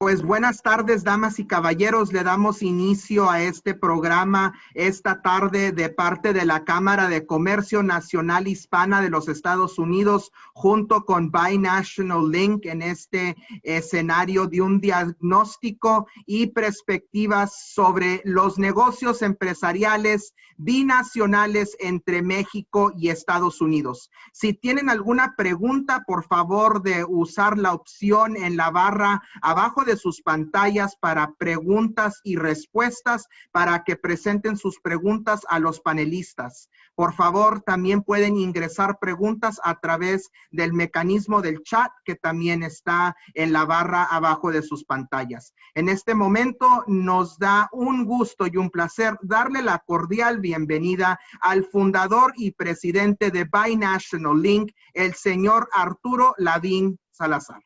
Pues buenas tardes, damas y caballeros. Le damos inicio a este programa esta tarde de parte de la Cámara de Comercio Nacional Hispana de los Estados Unidos, junto con Binational Link, en este escenario de un diagnóstico y perspectivas sobre los negocios empresariales binacionales entre México y Estados Unidos. Si tienen alguna pregunta, por favor de usar la opción en la barra abajo de sus pantallas para preguntas y respuestas, para que presenten sus preguntas a los panelistas. Por favor, también pueden ingresar preguntas a través del mecanismo del chat, que también está en la barra abajo de sus pantallas. En este momento nos da un gusto y un placer darle la cordial bienvenida al fundador y presidente de Binational Link, el señor Arturo Lavín Salazar.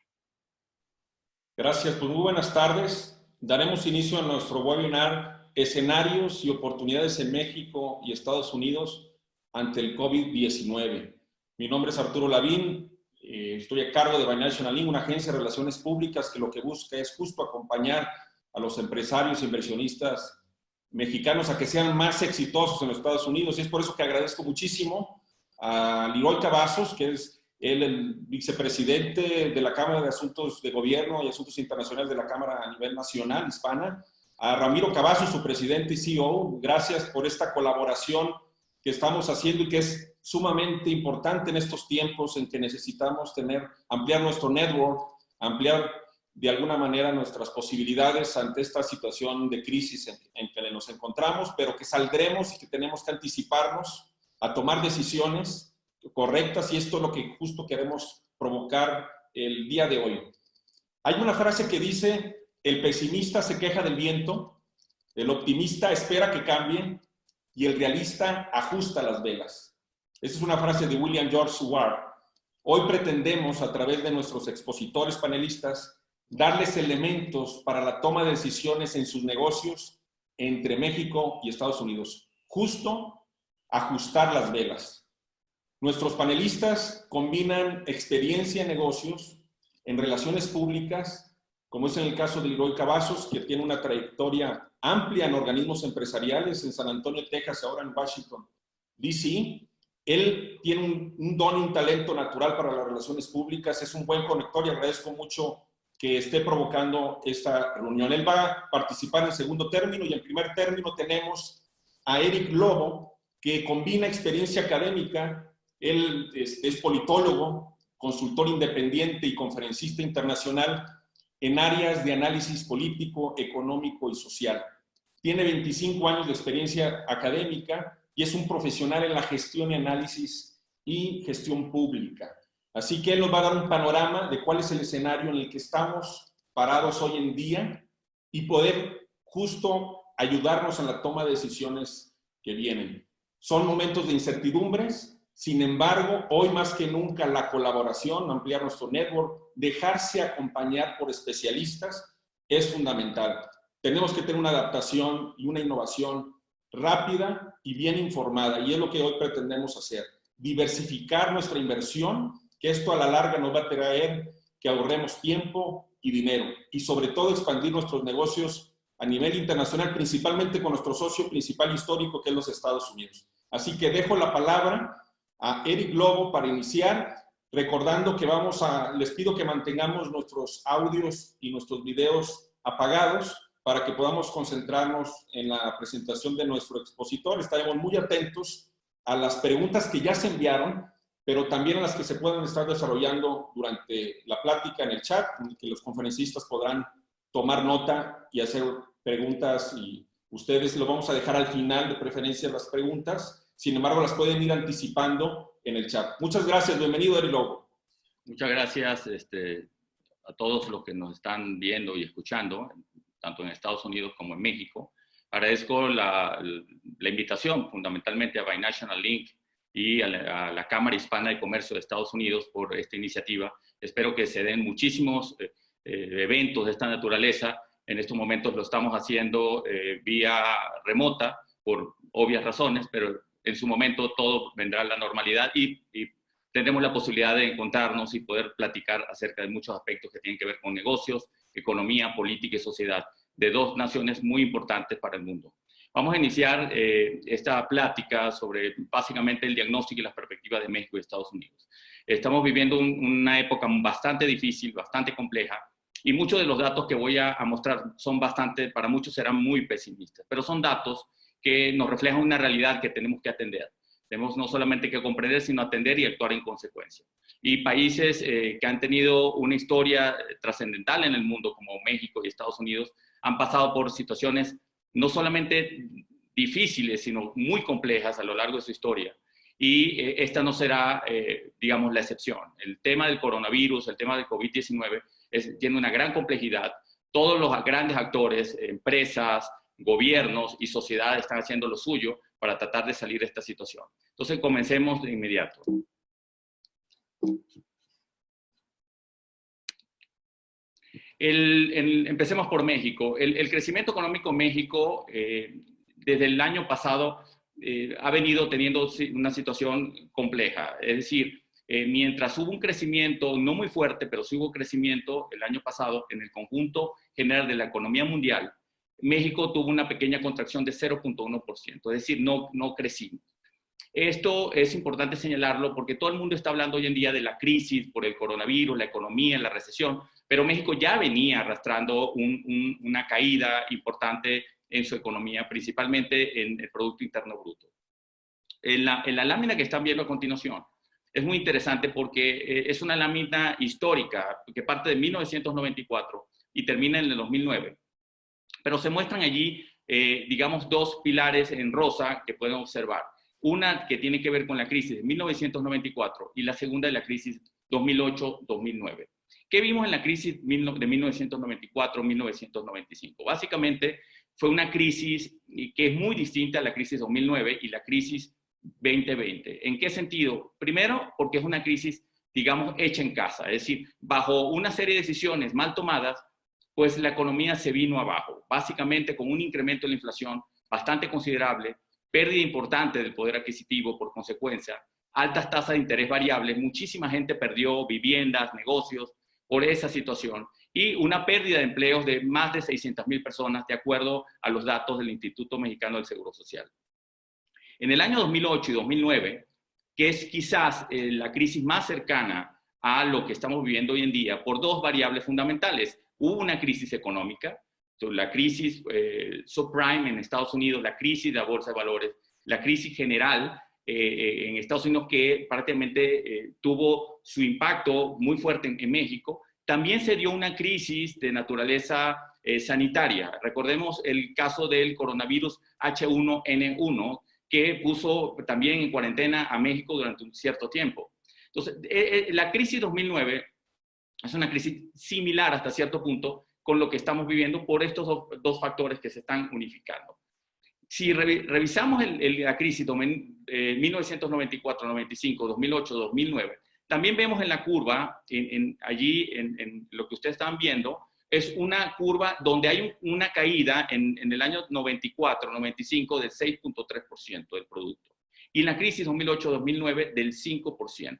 Gracias, pues muy buenas tardes. Daremos inicio a nuestro webinar Escenarios y oportunidades en México y Estados Unidos ante el COVID-19. Mi nombre es Arturo Lavín, estoy a cargo de Binational Link, una agencia de relaciones públicas que lo que busca es justo acompañar a los empresarios e inversionistas mexicanos a que sean más exitosos en los Estados Unidos. Y es por eso que agradezco muchísimo a Leroy Cavazos, que es el vicepresidente de la Cámara de Asuntos de Gobierno y Asuntos Internacionales de la Cámara a nivel nacional, hispana, a Ramiro Cavazos, su presidente y CEO. Gracias por esta colaboración que estamos haciendo y que es sumamente importante en estos tiempos en que necesitamos ampliar nuestro network, ampliar de alguna manera nuestras posibilidades ante esta situación de crisis en que nos encontramos, pero que saldremos y que tenemos que anticiparnos a tomar decisiones correctas, y esto es lo que justo queremos provocar el día de hoy. Hay una frase que dice: el pesimista se queja del viento, el optimista espera que cambie y el realista ajusta las velas. Esta es una frase de William George Ward. Hoy pretendemos, a través de nuestros expositores panelistas, darles elementos para la toma de decisiones en sus negocios entre México y Estados Unidos. Justo ajustar las velas. Nuestros panelistas combinan experiencia en negocios, en relaciones públicas, como es en el caso de Leroy Cavazos, que tiene una trayectoria amplia en organismos empresariales en San Antonio, Texas, ahora en Washington, D.C. Él tiene un don y un talento natural para las relaciones públicas, es un buen conector y agradezco mucho que esté provocando esta reunión. Él va a participar en segundo término, y en primer término tenemos a Eric Lobo, que combina experiencia académica. Él es politólogo, consultor independiente y conferencista internacional en áreas de análisis político, económico y social. Tiene 25 años de experiencia académica y es un profesional en la gestión y análisis y gestión pública. Así que él nos va a dar un panorama de cuál es el escenario en el que estamos parados hoy en día y poder justo ayudarnos en la toma de decisiones que vienen. Son momentos de incertidumbres. Sin embargo, hoy más que nunca la colaboración, ampliar nuestro network, dejarse acompañar por especialistas es fundamental. Tenemos que tener una adaptación y una innovación rápida y bien informada, y es lo que hoy pretendemos hacer. Diversificar nuestra inversión, que esto a la larga nos va a traer que ahorremos tiempo y dinero, y sobre todo expandir nuestros negocios a nivel internacional, principalmente con nuestro socio principal histórico, que es los Estados Unidos. Así que dejo la palabra a Eric Lobo para iniciar, recordando que les pido que mantengamos nuestros audios y nuestros videos apagados para que podamos concentrarnos en la presentación de nuestro expositor. Estaremos muy atentos a las preguntas que ya se enviaron, pero también a las que se puedan estar desarrollando durante la plática en el chat, en el que los conferencistas podrán tomar nota y hacer preguntas, y ustedes lo vamos a dejar al final, de preferencia, las preguntas. Sin embargo, las pueden ir anticipando en el chat. Muchas gracias. Bienvenido, Eric Lobo. Muchas gracias a todos los que nos están viendo y escuchando, tanto en Estados Unidos como en México. Agradezco la invitación fundamentalmente a Binational Link y a la Cámara Hispana de Comercio de Estados Unidos por esta iniciativa. Espero que se den muchísimos eventos de esta naturaleza. En estos momentos lo estamos haciendo vía remota por obvias razones, pero en su momento todo vendrá a la normalidad y tendremos la posibilidad de encontrarnos y poder platicar acerca de muchos aspectos que tienen que ver con negocios, economía, política y sociedad de dos naciones muy importantes para el mundo. Vamos a iniciar esta plática sobre básicamente el diagnóstico y las perspectivas de México y Estados Unidos. Estamos viviendo una época bastante difícil, bastante compleja, y muchos de los datos que voy a mostrar son bastante, para muchos serán muy pesimistas, pero son datos que nos reflejan una realidad que tenemos que atender. Tenemos no solamente que comprender, sino atender y actuar en consecuencia. Y países que han tenido una historia trascendental en el mundo, como México y Estados Unidos, han pasado por situaciones no solamente difíciles, sino muy complejas a lo largo de su historia. Y esta no será, digamos, la excepción. El tema del coronavirus, el tema del COVID-19, tiene una gran complejidad. Todos los grandes actores, empresas, gobiernos y sociedades están haciendo lo suyo para tratar de salir de esta situación. Entonces, comencemos de inmediato. Empecemos por México. El crecimiento económico en México, desde el año pasado, ha venido teniendo una situación compleja. Es decir, mientras hubo un crecimiento no muy fuerte, pero sí hubo crecimiento el año pasado en el conjunto general de la economía mundial, México tuvo una pequeña contracción de 0.1%, es decir, no crecimos. Esto es importante señalarlo porque todo el mundo está hablando hoy en día de la crisis por el coronavirus, la economía, la recesión, pero México ya venía arrastrando una caída importante en su economía, principalmente en el Producto Interno Bruto. En la lámina que están viendo a continuación, es muy interesante porque es una lámina histórica que parte de 1994 y termina en el 2009. Pero se muestran allí, digamos, dos pilares en rosa que pueden observar. Una que tiene que ver con la crisis de 1994 y la segunda de la crisis 2008-2009. ¿Qué vimos en la crisis de 1994-1995? Básicamente fue una crisis que es muy distinta a la crisis 2009 y la crisis 2020. ¿En qué sentido? Primero, porque es una crisis, digamos, hecha en casa. Es decir, bajo una serie de decisiones mal tomadas, pues la economía se vino abajo, básicamente con un incremento de la inflación bastante considerable, pérdida importante del poder adquisitivo por consecuencia, altas tasas de interés variables, muchísima gente perdió viviendas, negocios por esa situación y una pérdida de empleos de más de 600,000 personas, de acuerdo a los datos del Instituto Mexicano del Seguro Social. En el año 2008 y 2009, que es quizás la crisis más cercana a lo que estamos viviendo hoy en día, por dos variables fundamentales. Hubo una crisis económica, la crisis subprime en Estados Unidos, la crisis de la bolsa de valores, la crisis general en Estados Unidos que prácticamente tuvo su impacto muy fuerte en México. También se dio una crisis de naturaleza sanitaria. Recordemos el caso del coronavirus H1N1 que puso también en cuarentena a México durante un cierto tiempo. Entonces, la crisis 2009 es una crisis similar hasta cierto punto con lo que estamos viviendo por estos dos factores que se están unificando. Si revisamos la crisis 1994, 95, 2008, 2009, también vemos en la curva, allí en lo que ustedes están viendo, es una curva donde hay una caída en el año 94, 95 del 6.3% del producto. Y en la crisis 2008-2009 del 5%.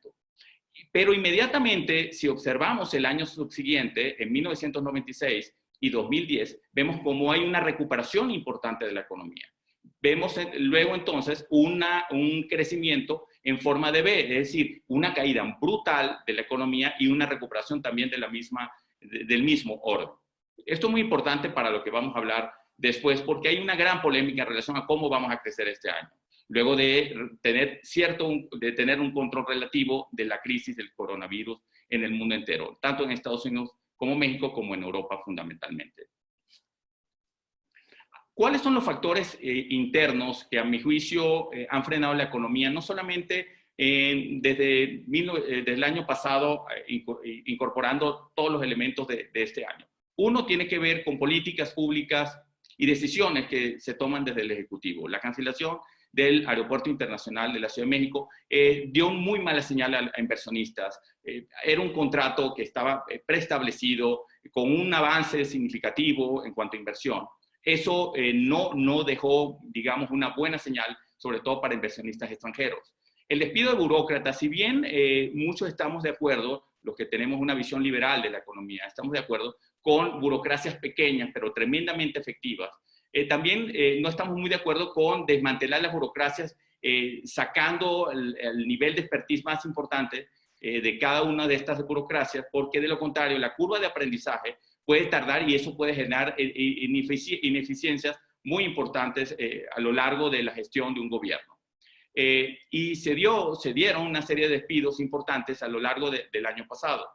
Pero inmediatamente, si observamos el año subsiguiente, en 1996 y 2010, vemos cómo hay una recuperación importante de la economía. Vemos luego entonces un crecimiento en forma de V, es decir, una caída brutal de la economía y una recuperación también del mismo orden. Esto es muy importante para lo que vamos a hablar después, porque hay una gran polémica en relación a cómo vamos a crecer este año, luego de tener un control relativo de la crisis del coronavirus en el mundo entero, tanto en Estados Unidos como México, como en Europa fundamentalmente. ¿Cuáles son los factores internos que a mi juicio han frenado la economía? No solamente desde el año pasado, incorporando todos los elementos de este año. Uno tiene que ver con políticas públicas y decisiones que se toman desde el Ejecutivo. La cancelación del Aeropuerto Internacional de la Ciudad de México dio muy mala señal a inversionistas. Era un contrato que estaba preestablecido con un avance significativo en cuanto a inversión. Eso no dejó, digamos, una buena señal, sobre todo para inversionistas extranjeros. El despido de burócratas, si bien muchos estamos de acuerdo, los que tenemos una visión liberal de la economía, estamos de acuerdo con burocracias pequeñas, pero tremendamente efectivas. También no estamos muy de acuerdo con desmantelar las burocracias, sacando el nivel de expertise más importante de cada una de estas burocracias, porque de lo contrario, la curva de aprendizaje puede tardar y eso puede generar ineficiencias muy importantes a lo largo de la gestión de un gobierno. Y se dieron una serie de despidos importantes a lo largo del año pasado.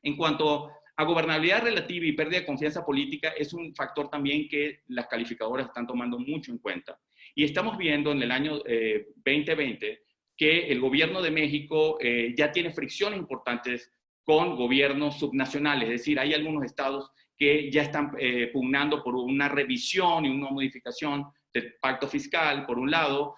En cuanto a gobernabilidad relativa y pérdida de confianza política, es un factor también que las calificadoras están tomando mucho en cuenta. Y estamos viendo en el año 2020 que el gobierno de México ya tiene fricciones importantes con gobiernos subnacionales, es decir, hay algunos estados que ya están pugnando por una revisión y una modificación del pacto fiscal, por un lado,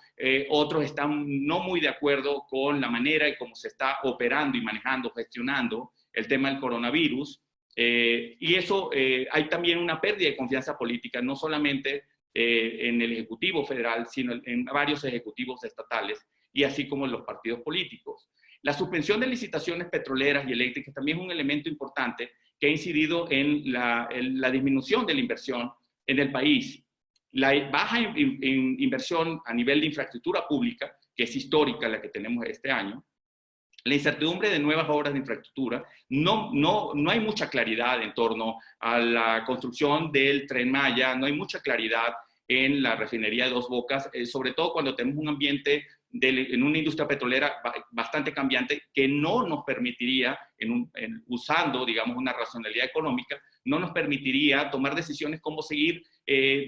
otros están no muy de acuerdo con la manera en cómo se está operando y manejando, gestionando el tema del coronavirus, y eso hay también una pérdida de confianza política, no solamente en el Ejecutivo Federal, sino en varios ejecutivos estatales, y así como en los partidos políticos. La suspensión de licitaciones petroleras y eléctricas también es un elemento importante que ha incidido en la disminución de la inversión en el país. La baja inversión a nivel de infraestructura pública, que es histórica la que tenemos este año, la incertidumbre de nuevas obras de infraestructura, no hay mucha claridad en torno a la construcción del Tren Maya, no hay mucha claridad en la refinería de Dos Bocas, sobre todo cuando tenemos un ambiente en una industria petrolera bastante cambiante que no nos permitiría, usando, digamos, una racionalidad económica, no nos permitiría tomar decisiones como seguir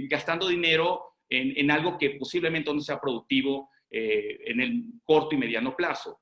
gastando dinero en algo que posiblemente no sea productivo en el corto y mediano plazo.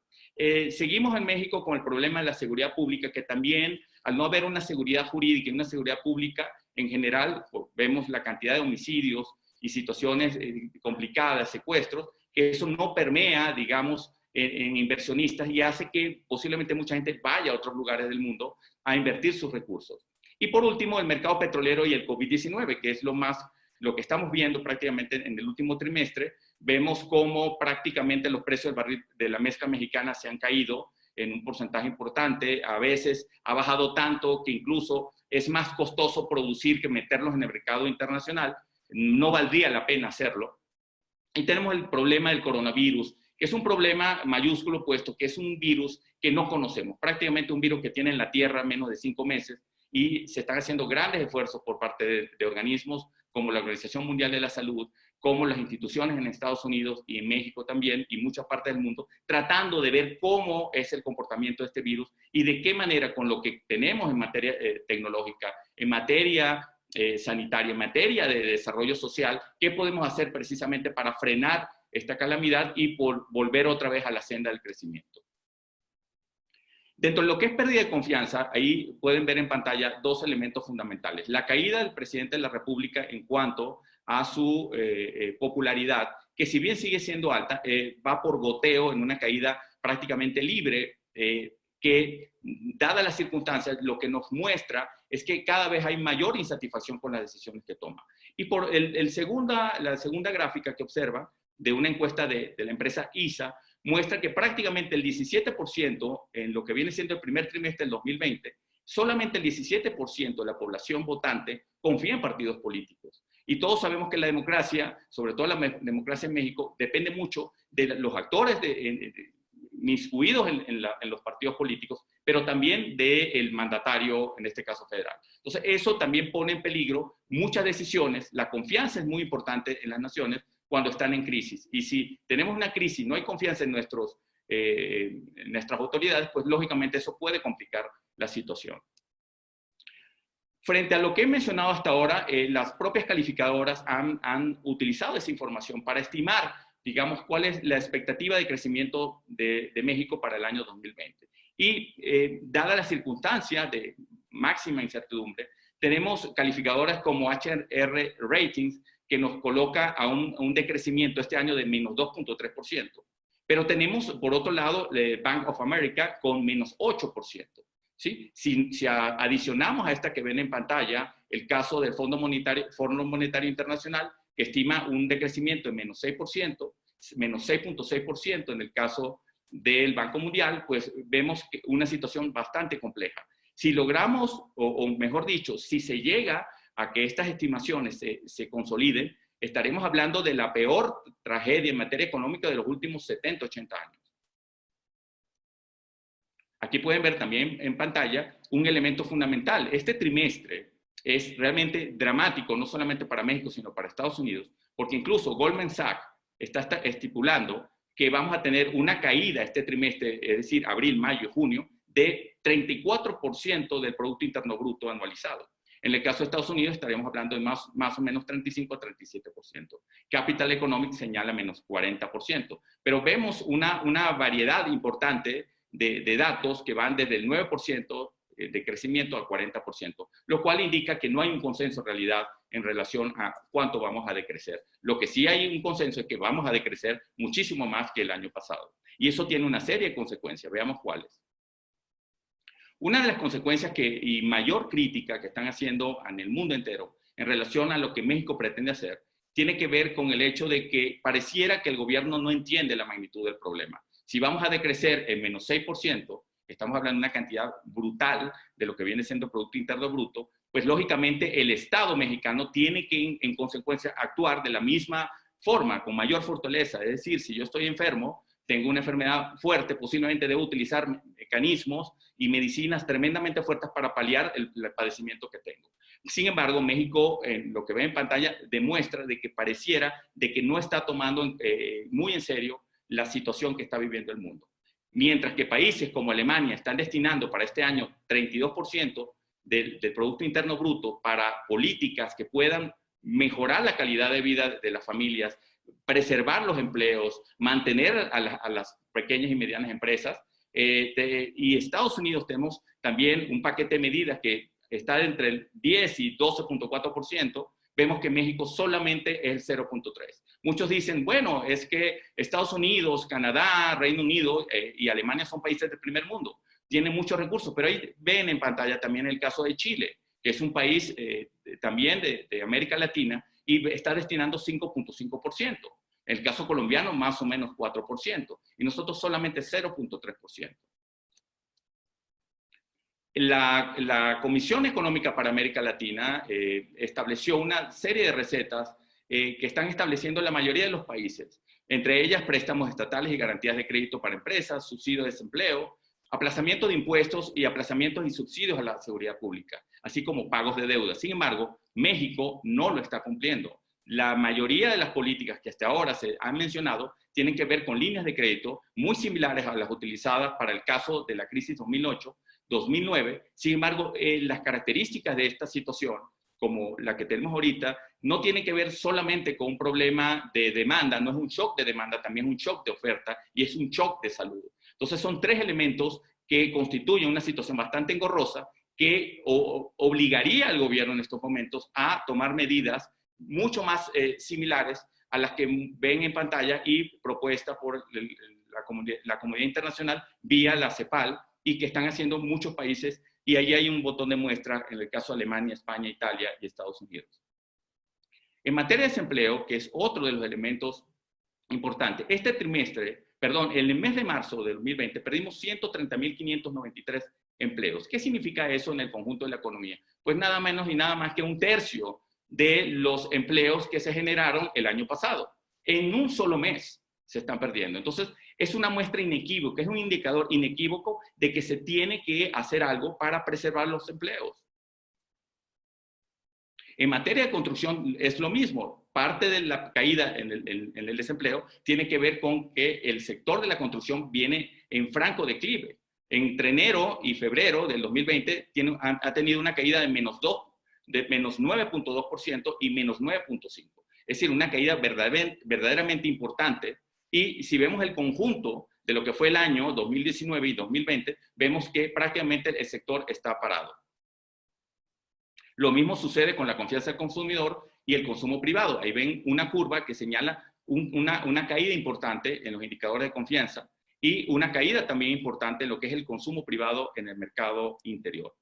Seguimos en México con el problema de la seguridad pública, que también, al no haber una seguridad jurídica y una seguridad pública en general, vemos la cantidad de homicidios y situaciones complicadas, secuestros, que eso no permea, digamos, en inversionistas y hace que posiblemente mucha gente vaya a otros lugares del mundo a invertir sus recursos. Y por último, el mercado petrolero y el COVID-19, que es lo que estamos viendo prácticamente en el último trimestre. Vemos cómo prácticamente los precios del barril de la mezcla mexicana se han caído en un porcentaje importante. A veces ha bajado tanto que incluso es más costoso producir que meterlos en el mercado internacional. No valdría la pena hacerlo. Y tenemos el problema del coronavirus, que es un problema mayúsculo, puesto que es un virus que no conocemos. Prácticamente un virus que tiene en la Tierra menos de 5 meses y se están haciendo grandes esfuerzos por parte de organismos como la Organización Mundial de la Salud, como las instituciones en Estados Unidos y en México también, y muchas partes del mundo, tratando de ver cómo es el comportamiento de este virus y de qué manera, con lo que tenemos en materia tecnológica, en materia sanitaria, en materia de desarrollo social, qué podemos hacer precisamente para frenar esta calamidad y volver otra vez a la senda del crecimiento. Dentro de lo que es pérdida de confianza, ahí pueden ver en pantalla dos elementos fundamentales. La caída del presidente de la República en cuanto a su popularidad, que si bien sigue siendo alta, va por goteo en una caída prácticamente libre, que dadas las circunstancias, lo que nos muestra es que cada vez hay mayor insatisfacción con las decisiones que toma. Y por la segunda gráfica que observa, de una encuesta de la empresa ISA, muestra que prácticamente el 17% en lo que viene siendo el primer trimestre del 2020, solamente el 17% de la población votante confía en partidos políticos. Y todos sabemos que la democracia, sobre todo la democracia en México, depende mucho de los actores miscuidos en los partidos políticos, pero también del mandatario, en este caso federal. Entonces, eso también pone en peligro muchas decisiones. La confianza es muy importante en las naciones cuando están en crisis. Y si tenemos una crisis, no hay confianza en nuestras autoridades, pues lógicamente eso puede complicar la situación. Frente a lo que he mencionado hasta ahora, las propias calificadoras han utilizado esa información para estimar, digamos, cuál es la expectativa de crecimiento de México para el año 2020. Y dada la circunstancia de máxima incertidumbre, tenemos calificadoras como HR Ratings, que nos coloca a un decrecimiento este año de menos 2.3%. Pero tenemos, por otro lado, Bank of America con menos 8%. ¿Sí? Si adicionamos a esta que ven en pantalla, el caso del Fondo Monetario Internacional, que estima un decrecimiento de menos 6%, menos 6.6% en el caso del Banco Mundial, pues vemos una situación bastante compleja. Si logramos, o mejor dicho, si se llega a que estas estimaciones se consoliden, estaremos hablando de la peor tragedia en materia económica de los últimos 70, 80 años. Aquí pueden ver también en pantalla un elemento fundamental. Este trimestre es realmente dramático, no solamente para México, sino para Estados Unidos, porque incluso Goldman Sachs está estipulando que vamos a tener una caída este trimestre, es decir, abril, mayo, junio, de 34% del Producto Interno Bruto anualizado. En el caso de Estados Unidos estaremos hablando de más o menos 35 a 37%. Capital Economics señala menos 40%. Pero vemos una variedad importante de datos que van desde el 9% de crecimiento al 40%, lo cual indica que no hay un consenso en realidad en relación a cuánto vamos a decrecer. Lo que sí hay un consenso es que vamos a decrecer muchísimo más que el año pasado. Y eso tiene una serie de consecuencias. Veamos cuáles. Una de las consecuencias y mayor crítica que están haciendo en el mundo entero en relación a lo que México pretende hacer tiene que ver con el hecho de que pareciera que el gobierno no entiende la magnitud del problema. Si vamos a decrecer en menos 6%, estamos hablando de una cantidad brutal de lo que viene siendo Producto Interno Bruto, pues lógicamente el Estado mexicano tiene que en consecuencia actuar de la misma forma, con mayor fortaleza. Es decir, si yo estoy enfermo, tengo una enfermedad fuerte, posiblemente debo utilizar mecanismos y medicinas tremendamente fuertes para paliar el padecimiento que tengo. Sin embargo, México, en lo que ven en pantalla, demuestra de que pareciera de que no está tomando muy en serio la situación que está viviendo el mundo. Mientras que países como Alemania están destinando para este año 32% del Producto Interno Bruto para políticas que puedan mejorar la calidad de vida de las familias, preservar los empleos, mantener a las pequeñas y medianas empresas. Y Estados Unidos tenemos también un paquete de medidas que está entre el 10 y 12.4%, vemos que México solamente es el 0.3%. Muchos dicen, bueno, es que Estados Unidos, Canadá, Reino Unido y Alemania son países del primer mundo, tienen muchos recursos, pero ahí ven en pantalla también el caso de Chile, que es un país también de América Latina y está destinando 5.5%. El caso colombiano, más o menos 4%, y nosotros solamente 0.3%. La Comisión Económica para América Latina estableció una serie de recetas que están estableciendo la mayoría de los países, entre ellas préstamos estatales y garantías de crédito para empresas, subsidio de desempleo, aplazamiento de impuestos y aplazamientos y subsidios a la seguridad pública, así como pagos de deuda. Sin embargo, México no lo está cumpliendo. La mayoría de las políticas que hasta ahora se han mencionado tienen que ver con líneas de crédito muy similares a las utilizadas para el caso de la crisis 2008-2009. Sin embargo, las características de esta situación, como la que tenemos ahorita, no tienen que ver solamente con un problema de demanda, no es un shock de demanda, también es un shock de oferta y es un shock de salud. Entonces son tres elementos que constituyen una situación bastante engorrosa que obligaría al gobierno en estos momentos a tomar medidas mucho más similares a las que ven en pantalla y propuesta por la comunidad internacional vía la CEPAL y que están haciendo muchos países, y ahí hay un botón de muestra en el caso de Alemania, España, Italia y Estados Unidos. En materia de desempleo, que es otro de los elementos importantes, este trimestre, en el mes de marzo de 2020 perdimos 130.593 empleos. ¿Qué significa eso en el conjunto de la economía? Pues nada menos y nada más que un tercio de los empleos que se generaron el año pasado. En un solo mes se están perdiendo. Entonces, es una muestra inequívoca, es un indicador inequívoco de que se tiene que hacer algo para preservar los empleos. En materia de construcción es lo mismo. Parte de la caída en el desempleo tiene que ver con que el sector de la construcción viene en franco declive. Entre enero y febrero del 2020 ha tenido una caída de menos 9.2% y menos 9.5%. Es decir, una caída verdaderamente importante. Y si vemos el conjunto de lo que fue el año 2019 y 2020, vemos que prácticamente el sector está parado. Lo mismo sucede con la confianza del consumidor y el consumo privado. Ahí ven una curva que señala una caída importante en los indicadores de confianza y una caída también importante en lo que es el consumo privado en el mercado interior.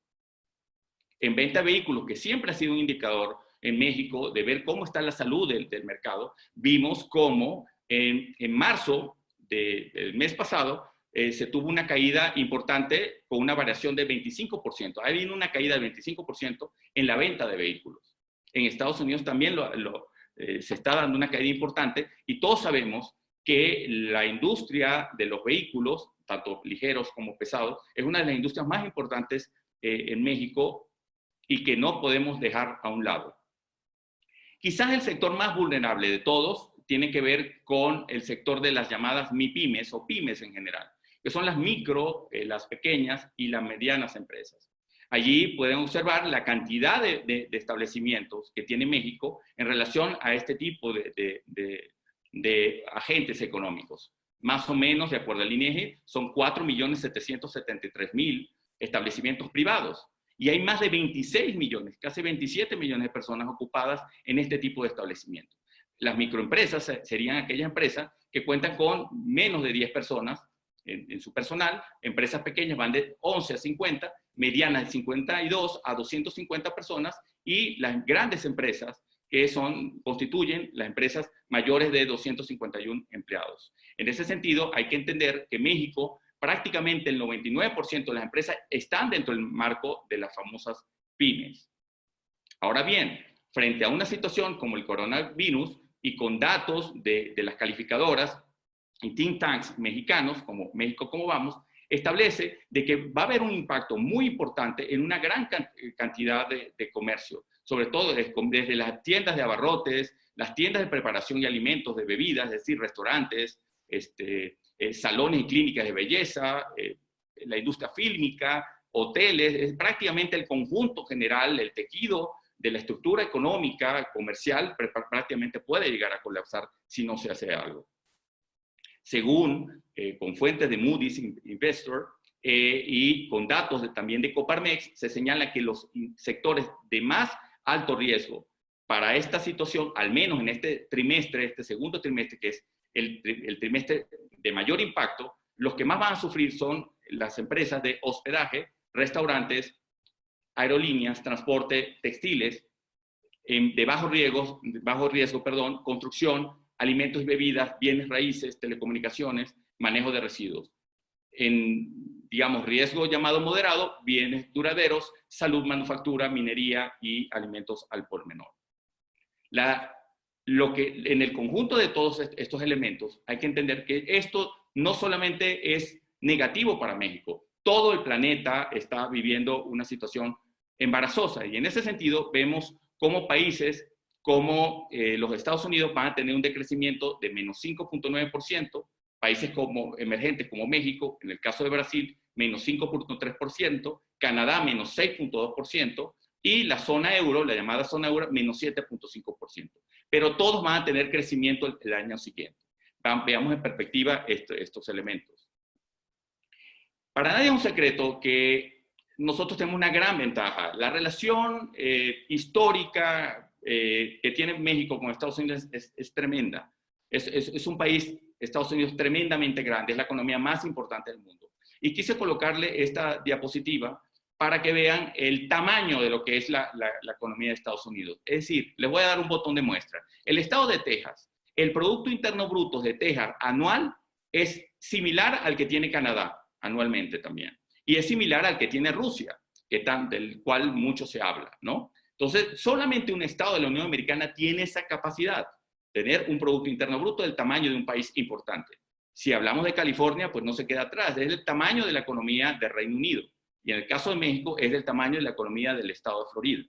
En venta de vehículos, que siempre ha sido un indicador en México de ver cómo está la salud del mercado, vimos cómo en marzo del mes pasado se tuvo una caída importante con una variación del 25%. Ahí viene una caída del 25% en la venta de vehículos. En Estados Unidos también se está dando una caída importante y todos sabemos que la industria de los vehículos, tanto ligeros como pesados, es una de las industrias más importantes en México y que no podemos dejar a un lado. Quizás el sector más vulnerable de todos tiene que ver con el sector de las llamadas MIPYMES o pymes en general, que son las micro, las pequeñas y las medianas empresas. Allí pueden observar la cantidad de establecimientos que tiene México en relación a este tipo de agentes económicos. Más o menos, de acuerdo al INEGI, son 4.773.000 establecimientos privados. Y hay más de 26 millones, casi 27 millones de personas ocupadas en este tipo de establecimientos. Las microempresas serían aquellas empresas que cuentan con menos de 10 personas en su personal. Empresas pequeñas van de 11 a 50, medianas de 52 a 250 personas, y las grandes empresas que constituyen las empresas mayores de 251 empleados. En ese sentido, hay que entender que México, prácticamente el 99% de las empresas están dentro del marco de las famosas pymes. Ahora bien, frente a una situación como el coronavirus y con datos de las calificadoras y think tanks mexicanos, como México Cómo Vamos, establece de que va a haber un impacto muy importante en una gran cantidad de comercio, sobre todo desde las tiendas de abarrotes, las tiendas de preparación y alimentos, de bebidas, es decir, restaurantes, salones y clínicas de belleza, la industria fílmica, hoteles, es prácticamente el conjunto general, el tejido de la estructura económica, comercial, prácticamente puede llegar a colapsar si no se hace algo. Según, con fuentes de Moody's Investor y con datos también de Coparmex, se señala que los sectores de más alto riesgo para esta situación, al menos en este trimestre, este segundo trimestre, que es el trimestre de mayor impacto, los que más van a sufrir son las empresas de hospedaje, restaurantes, aerolíneas, transporte, textiles, de bajo riesgo, construcción, alimentos y bebidas, bienes raíces, telecomunicaciones, manejo de residuos. En, digamos, riesgo llamado moderado, bienes duraderos, salud, manufactura, minería y alimentos al por menor. En el conjunto de todos estos elementos, hay que entender que esto no solamente es negativo para México, todo el planeta está viviendo una situación embarazosa, y en ese sentido vemos cómo países como los Estados Unidos van a tener un decrecimiento de menos 5.9%, países como emergentes como México, en el caso de Brasil, menos 5.3%, Canadá menos 6.2%, y la zona euro, la llamada zona euro, menos 7.5%. Pero todos van a tener crecimiento el año siguiente. Veamos en perspectiva estos elementos. Para nadie es un secreto que nosotros tenemos una gran ventaja. La relación histórica que tiene México con Estados Unidos es tremenda. Es un país, Estados Unidos, tremendamente grande, es la economía más importante del mundo. Y quise colocarle esta diapositiva para que vean el tamaño de lo que es la economía de Estados Unidos. Es decir, les voy a dar un botón de muestra. El estado de Texas, el Producto Interno Bruto de Texas anual es similar al que tiene Canadá anualmente también. Y es similar al que tiene Rusia, del cual mucho se habla, ¿no? Entonces, solamente un estado de la Unión Americana tiene esa capacidad, tener un Producto Interno Bruto del tamaño de un país importante. Si hablamos de California, pues no se queda atrás, es el tamaño de la economía del Reino Unido. Y en el caso de México, es del tamaño de la economía del estado de Florida.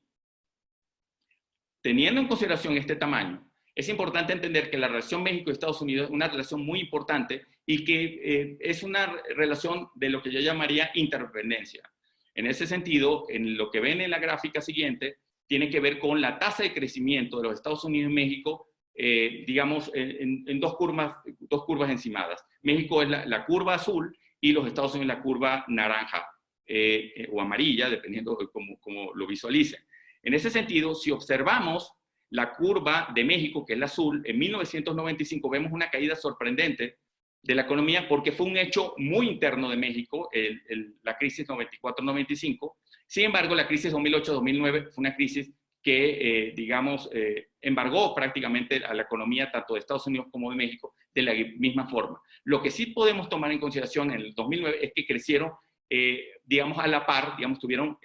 Teniendo en consideración este tamaño, es importante entender que la relación México-Estados Unidos es una relación muy importante y que es una relación de lo que yo llamaría interdependencia. En ese sentido, en lo que ven en la gráfica siguiente, tiene que ver con la tasa de crecimiento de los Estados Unidos y México, digamos, en dos curvas encimadas. México es la curva azul y los Estados Unidos la curva naranja o amarilla, dependiendo de cómo lo visualicen. En ese sentido, si observamos la curva de México, que es la azul, en 1995 vemos una caída sorprendente de la economía porque fue un hecho muy interno de México, la crisis 94-95. Sin embargo, la crisis 2008-2009 fue una crisis que, digamos, embargó prácticamente a la economía tanto de Estados Unidos como de México de la misma forma. Lo que sí podemos tomar en consideración en el 2009 es que crecieron, digamos, a la par, digamos, tuvieron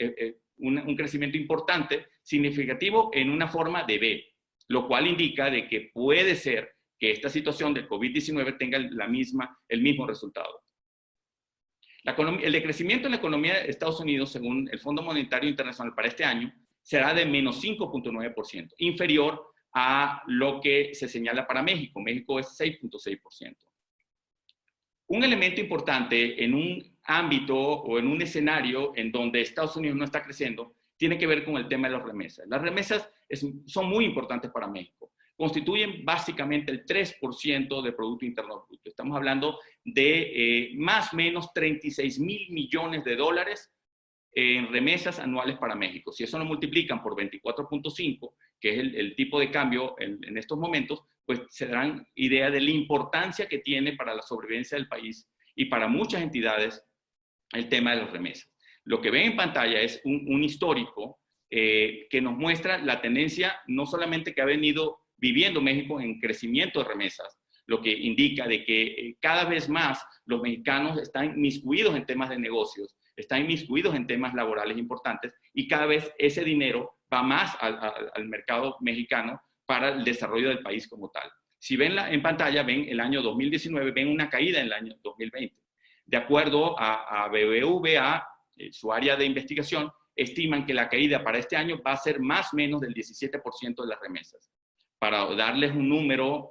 un crecimiento importante, significativo en una forma de V, lo cual indica de que puede ser que esta situación del COVID-19 tenga el mismo resultado. El decrecimiento en la economía de Estados Unidos, según el Fondo Monetario Internacional para este año, será de menos 5.9%, inferior a lo que se señala para México. México es 6.6%. Un elemento importante en un ámbito o en un escenario en donde Estados Unidos no está creciendo tiene que ver con el tema de las remesas. Las remesas son muy importantes para México. Constituyen básicamente el 3% del Producto Interno Bruto. Estamos hablando de más o menos 36,000 millones de dólares en remesas anuales para México. Si eso lo multiplican por 24.5, que es el tipo de cambio en estos momentos, pues se darán idea de la importancia que tiene para la sobrevivencia del país y para muchas entidades el tema de las remesas. Lo que ven en pantalla es un histórico que nos muestra la tendencia no solamente que ha venido viviendo México en crecimiento de remesas, lo que indica de que cada vez más los mexicanos están inmiscuidos en temas de negocios, están inmiscuidos en temas laborales importantes y cada vez ese dinero va más al mercado mexicano para el desarrollo del país como tal. Si ven en pantalla, ven el año 2019, ven una caída en el año 2020. De acuerdo a BBVA, su área de investigación, estiman que la caída para este año va a ser más o menos del 17% de las remesas. Para darles un número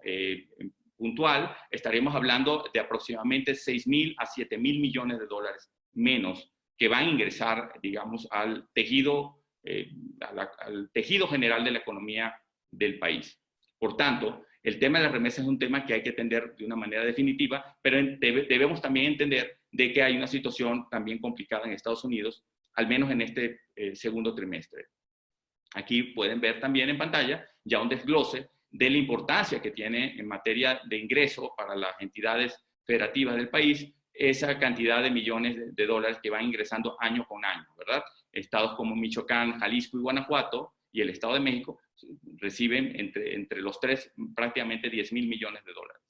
puntual, estaremos hablando de aproximadamente 6,000 a 7,000 millones de dólares menos que van a ingresar, digamos, al tejido general de la economía del país. Por tanto, el tema de las remesas es un tema que hay que atender de una manera definitiva, pero debemos también entender de que hay una situación también complicada en Estados Unidos, al menos en este segundo trimestre. Aquí pueden ver también en pantalla ya un desglose de la importancia que tiene en materia de ingreso para las entidades federativas del país, esa cantidad de millones de dólares que van ingresando año con año, ¿verdad? Estados como Michoacán, Jalisco y Guanajuato y el Estado de México reciben entre los tres prácticamente 10,000 millones de dólares.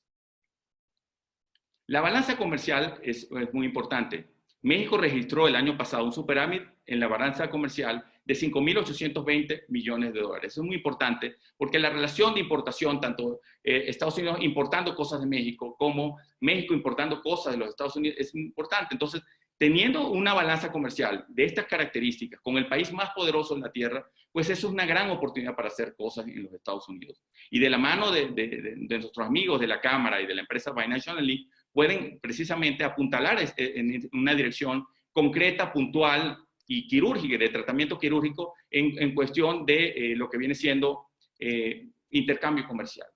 La balanza comercial es muy importante. México registró el año pasado un superávit en la balanza comercial de 5,820 millones de dólares. Eso es muy importante porque la relación de importación, tanto Estados Unidos importando cosas de México como México importando cosas de los Estados Unidos, es importante. Entonces, teniendo una balanza comercial de estas características con el país más poderoso en la Tierra, pues eso es una gran oportunidad para hacer cosas en los Estados Unidos. Y de la mano de nuestros amigos de la Cámara y de la empresa Binational Link, pueden precisamente apuntalar en una dirección concreta, puntual y quirúrgica, de tratamiento quirúrgico en cuestión de lo que viene siendo intercambio comercial.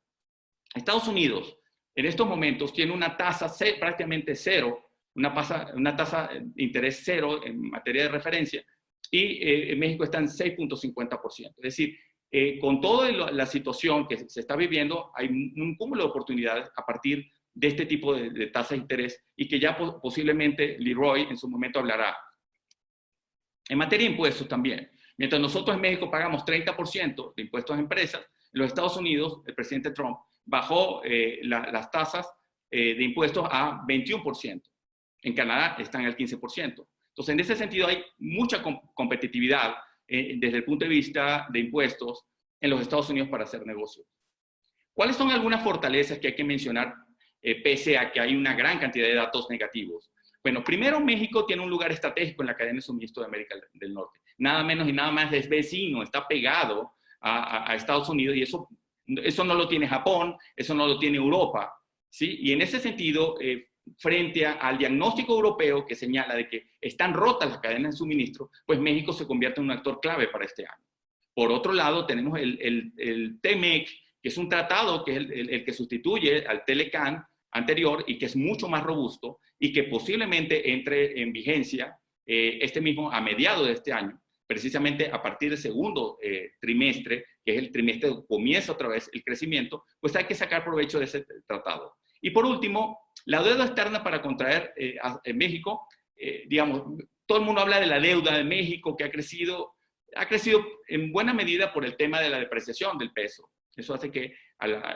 Estados Unidos en estos momentos tiene una tasa prácticamente cero, una tasa de interés cero en materia de referencia, y México está en 6.50%. Es decir, con toda la situación que se está viviendo, hay un cúmulo de oportunidades a partir de este tipo de tasas de interés y que ya posiblemente Leroy en su momento hablará. En materia de impuestos también. Mientras nosotros en México pagamos 30% de impuestos a empresas, en los Estados Unidos, el presidente Trump bajó las tasas de impuestos a 21%. En Canadá están al 15%. Entonces, en ese sentido hay mucha competitividad desde el punto de vista de impuestos en los Estados Unidos para hacer negocios. ¿Cuáles son algunas fortalezas que hay que mencionar pese a que hay una gran cantidad de datos negativos? Bueno, primero, México tiene un lugar estratégico en la cadena de suministro de América del Norte. Nada menos y nada más es vecino, está pegado a Estados Unidos y eso no lo tiene Japón, eso no lo tiene Europa, ¿sí? Y en ese sentido, frente al diagnóstico europeo que señala de que están rotas las cadenas de suministro, pues México se convierte en un actor clave para este año. Por otro lado, tenemos el TEMEC, que es un tratado que es el que sustituye al TELECAN anterior y que es mucho más robusto y que posiblemente entre en vigencia este mismo a mediados de este año, precisamente a partir del segundo trimestre, que es el trimestre que comienza otra vez el crecimiento, pues hay que sacar provecho de ese tratado. Y por último, la deuda externa para contraer en México, digamos, todo el mundo habla de la deuda de México que ha crecido en buena medida por el tema de la depreciación del peso. Eso hace que,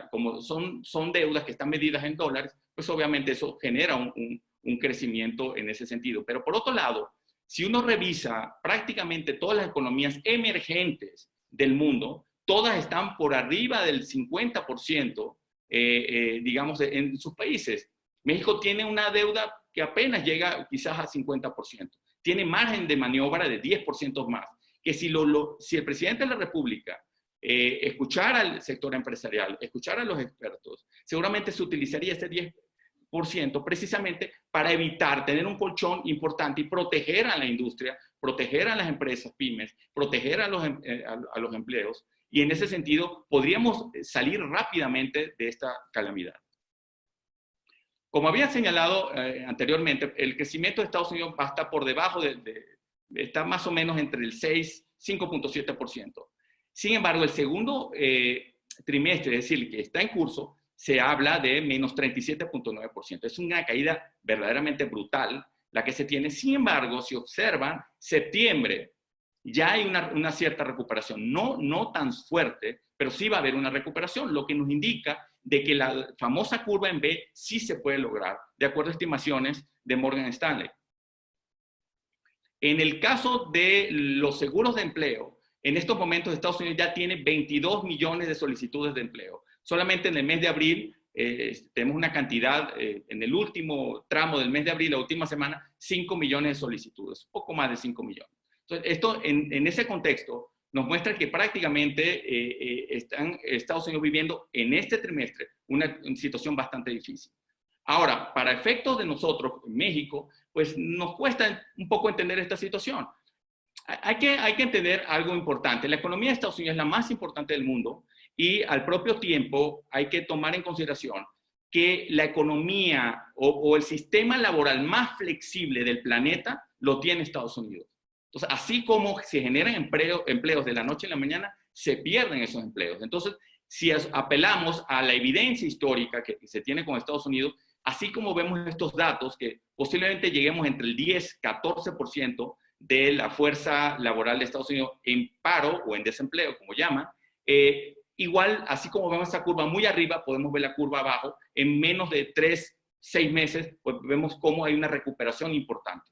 como son deudas que están medidas en dólares, pues obviamente eso genera un crecimiento en ese sentido. Pero por otro lado, si uno revisa prácticamente todas las economías emergentes del mundo, todas están por arriba del 50%, digamos, en sus países. México tiene una deuda que apenas llega quizás a 50%. Tiene margen de maniobra de 10% más. Que si el presidente de la República escuchara al sector empresarial, escuchara a los expertos, seguramente se utilizaría ese 10% precisamente para evitar tener un colchón importante y proteger a la industria, proteger a las empresas pymes, proteger a los empleos. Y en ese sentido, podríamos salir rápidamente de esta calamidad. Como había señalado anteriormente, el crecimiento de Estados Unidos va a estar por debajo está más o menos entre el 5.7%. Sin embargo, el segundo trimestre, es decir, que está en curso, se habla de menos 37.9%. Es una caída verdaderamente brutal la que se tiene. Sin embargo, si observan, septiembre ya hay una cierta recuperación. No tan fuerte, pero sí va a haber una recuperación, lo que nos indica de que la famosa curva en B sí se puede lograr, de acuerdo a estimaciones de Morgan Stanley. En el caso de los seguros de empleo, en estos momentos Estados Unidos ya tiene 22 millones de solicitudes de empleo. Solamente en el mes de abril tenemos una cantidad, en el último tramo del mes de abril, la última semana, 5 millones de solicitudes, poco más de 5 millones. Entonces, esto en ese contexto nos muestra que prácticamente están Estados Unidos viviendo en este trimestre una situación bastante difícil. Ahora, para efectos de nosotros, en México, pues nos cuesta un poco entender esta situación. Hay que entender algo importante. La economía de Estados Unidos es la más importante del mundo y al propio tiempo hay que tomar en consideración que la economía o el sistema laboral más flexible del planeta lo tiene Estados Unidos. Entonces, así como se generan empleos de la noche a la mañana, se pierden esos empleos. Entonces, si apelamos a la evidencia histórica que se tiene con Estados Unidos, así como vemos estos datos, que posiblemente lleguemos entre el 10-14% de la fuerza laboral de Estados Unidos en paro o en desempleo, como llaman, igual, así como vemos esa curva muy arriba, podemos ver la curva abajo, en menos de 3-6 meses, pues vemos cómo hay una recuperación importante.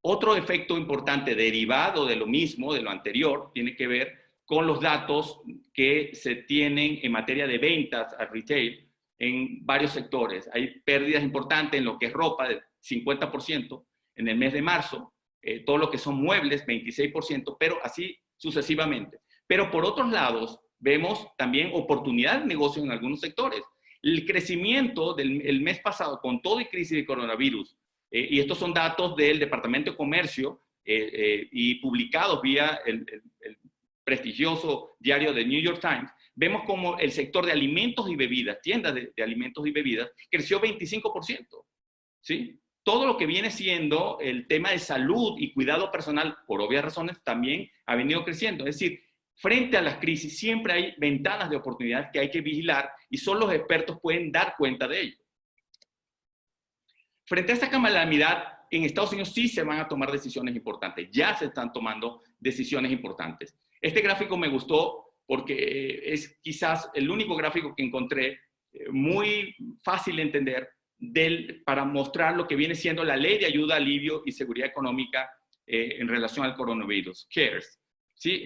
Otro efecto importante derivado de lo mismo, de lo anterior, tiene que ver con los datos que se tienen en materia de ventas a retail en varios sectores. Hay pérdidas importantes en lo que es ropa, del 50% en el mes de marzo, todo lo que son muebles, 26%, pero así sucesivamente. Pero por otros lados, vemos también oportunidades de negocio en algunos sectores. El crecimiento del mes pasado, con todo y crisis de coronavirus, y estos son datos del Departamento de Comercio y publicados vía el prestigioso diario The New York Times, vemos como el sector de alimentos y bebidas, tiendas de alimentos y bebidas, creció 25%. ¿Sí? Todo lo que viene siendo el tema de salud y cuidado personal, por obvias razones, también ha venido creciendo. Es decir, frente a las crisis siempre hay ventanas de oportunidad que hay que vigilar y solo los expertos pueden dar cuenta de ello. Frente a esta calamidad, en Estados Unidos sí se van a tomar decisiones importantes. Ya se están tomando decisiones importantes. Este gráfico me gustó porque es quizás el único gráfico que encontré muy fácil de entender para mostrar lo que viene siendo la Ley de Ayuda, Alivio y Seguridad Económica en relación al coronavirus, CARES. ¿Sí?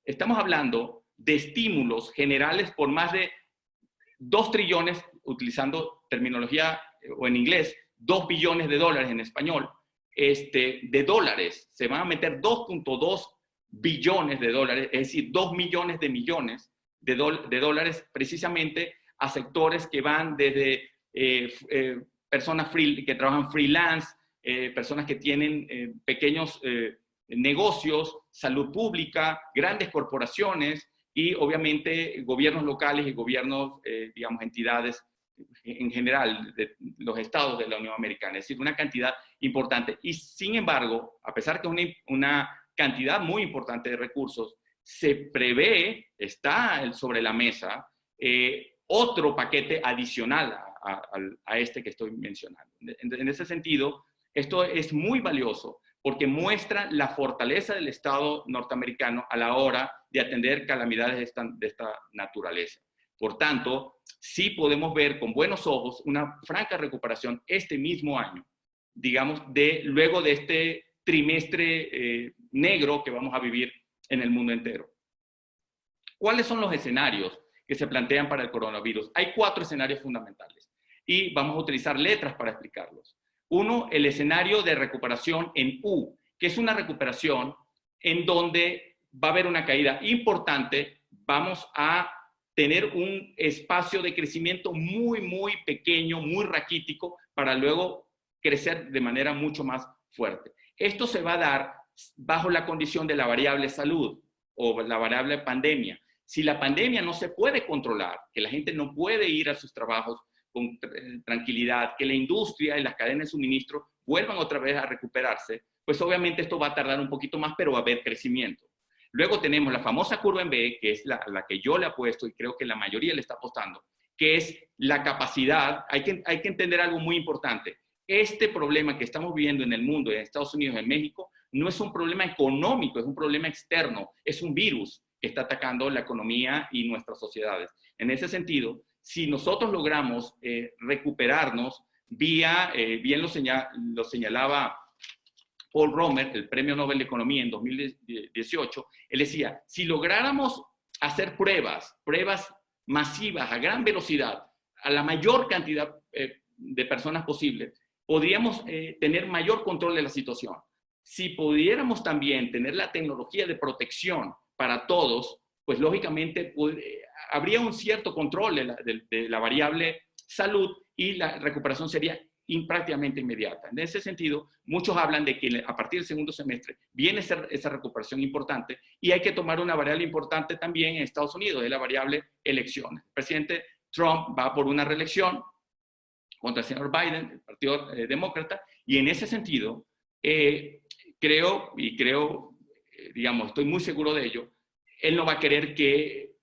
Estamos hablando de estímulos generales por más de 2 trillones, utilizando terminología o en inglés, 2 billones de dólares en español, de dólares. Se van a meter 2.2 billones de dólares, es decir, 2 millones de millones de dólares precisamente a sectores que van desde personas que trabajan freelance, personas que tienen pequeños negocios, salud pública, grandes corporaciones y obviamente gobiernos locales y gobiernos, digamos, entidades en general de los estados de la Unión Americana. Es decir, una cantidad importante. Y sin embargo, a pesar que es una cantidad muy importante de recursos, se prevé, está sobre la mesa, otro paquete adicional a este que estoy mencionando. En ese sentido, esto es muy valioso porque muestra la fortaleza del Estado norteamericano a la hora de atender calamidades de esta naturaleza. Por tanto, sí podemos ver con buenos ojos una franca recuperación este mismo año, digamos, luego de este trimestre negro que vamos a vivir en el mundo entero. ¿Cuáles son los escenarios que se plantean para el coronavirus? Hay 4 escenarios fundamentales y vamos a utilizar letras para explicarlos. Uno, el escenario de recuperación en U, que es una recuperación en donde va a haber una caída importante, vamos a tener un espacio de crecimiento muy, muy pequeño, muy raquítico, para luego crecer de manera mucho más fuerte. Esto se va a dar bajo la condición de la variable salud o la variable pandemia. Si la pandemia no se puede controlar, que la gente no puede ir a sus trabajos con tranquilidad, que la industria y las cadenas de suministro vuelvan otra vez a recuperarse, pues obviamente esto va a tardar un poquito más, pero va a haber crecimiento. Luego tenemos la famosa curva en B, que es la que yo le apuesto y creo que la mayoría le está apostando, que es la capacidad. Hay que entender algo muy importante. Este problema que estamos viviendo en el mundo, en Estados Unidos, en México, no es un problema económico, es un problema externo, es un virus que está atacando la economía y nuestras sociedades. En ese sentido, si nosotros logramos recuperarnos vía, bien lo señalaba Paul Romer, el Premio Nobel de Economía en 2018, él decía, si lográramos hacer pruebas masivas a gran velocidad, a la mayor cantidad de personas posible, podríamos tener mayor control de la situación. Si pudiéramos también tener la tecnología de protección para todos, pues lógicamente habría un cierto control de la variable salud y la recuperación sería prácticamente inmediata. En ese sentido, muchos hablan de que a partir del segundo semestre viene esa recuperación importante y hay que tomar una variable importante también en Estados Unidos, es la variable elecciones. El presidente Trump va por una reelección contra el señor Biden, el Partido Demócrata, y en ese sentido, digamos, estoy muy seguro de ello, él no va a querer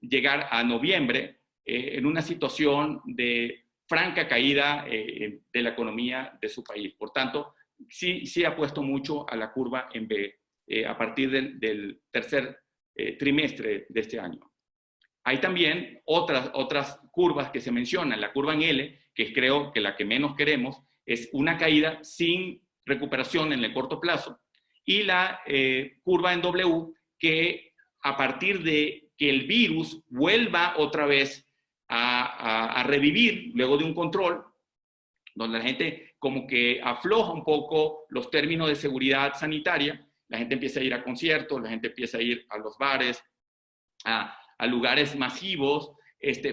llegar a noviembre en una situación de franca caída de la economía de su país. Por tanto, sí ha puesto mucho a la curva en B a partir del tercer trimestre de este año. Hay también otras curvas que se mencionan. La curva en L, que creo que la que menos queremos, es una caída sin recuperación en el corto plazo. Y la curva en W, que a partir de que el virus vuelva otra vez a revivir luego de un control, donde la gente como que afloja un poco los términos de seguridad sanitaria, la gente empieza a ir a conciertos, la gente empieza a ir a los bares, a lugares masivos,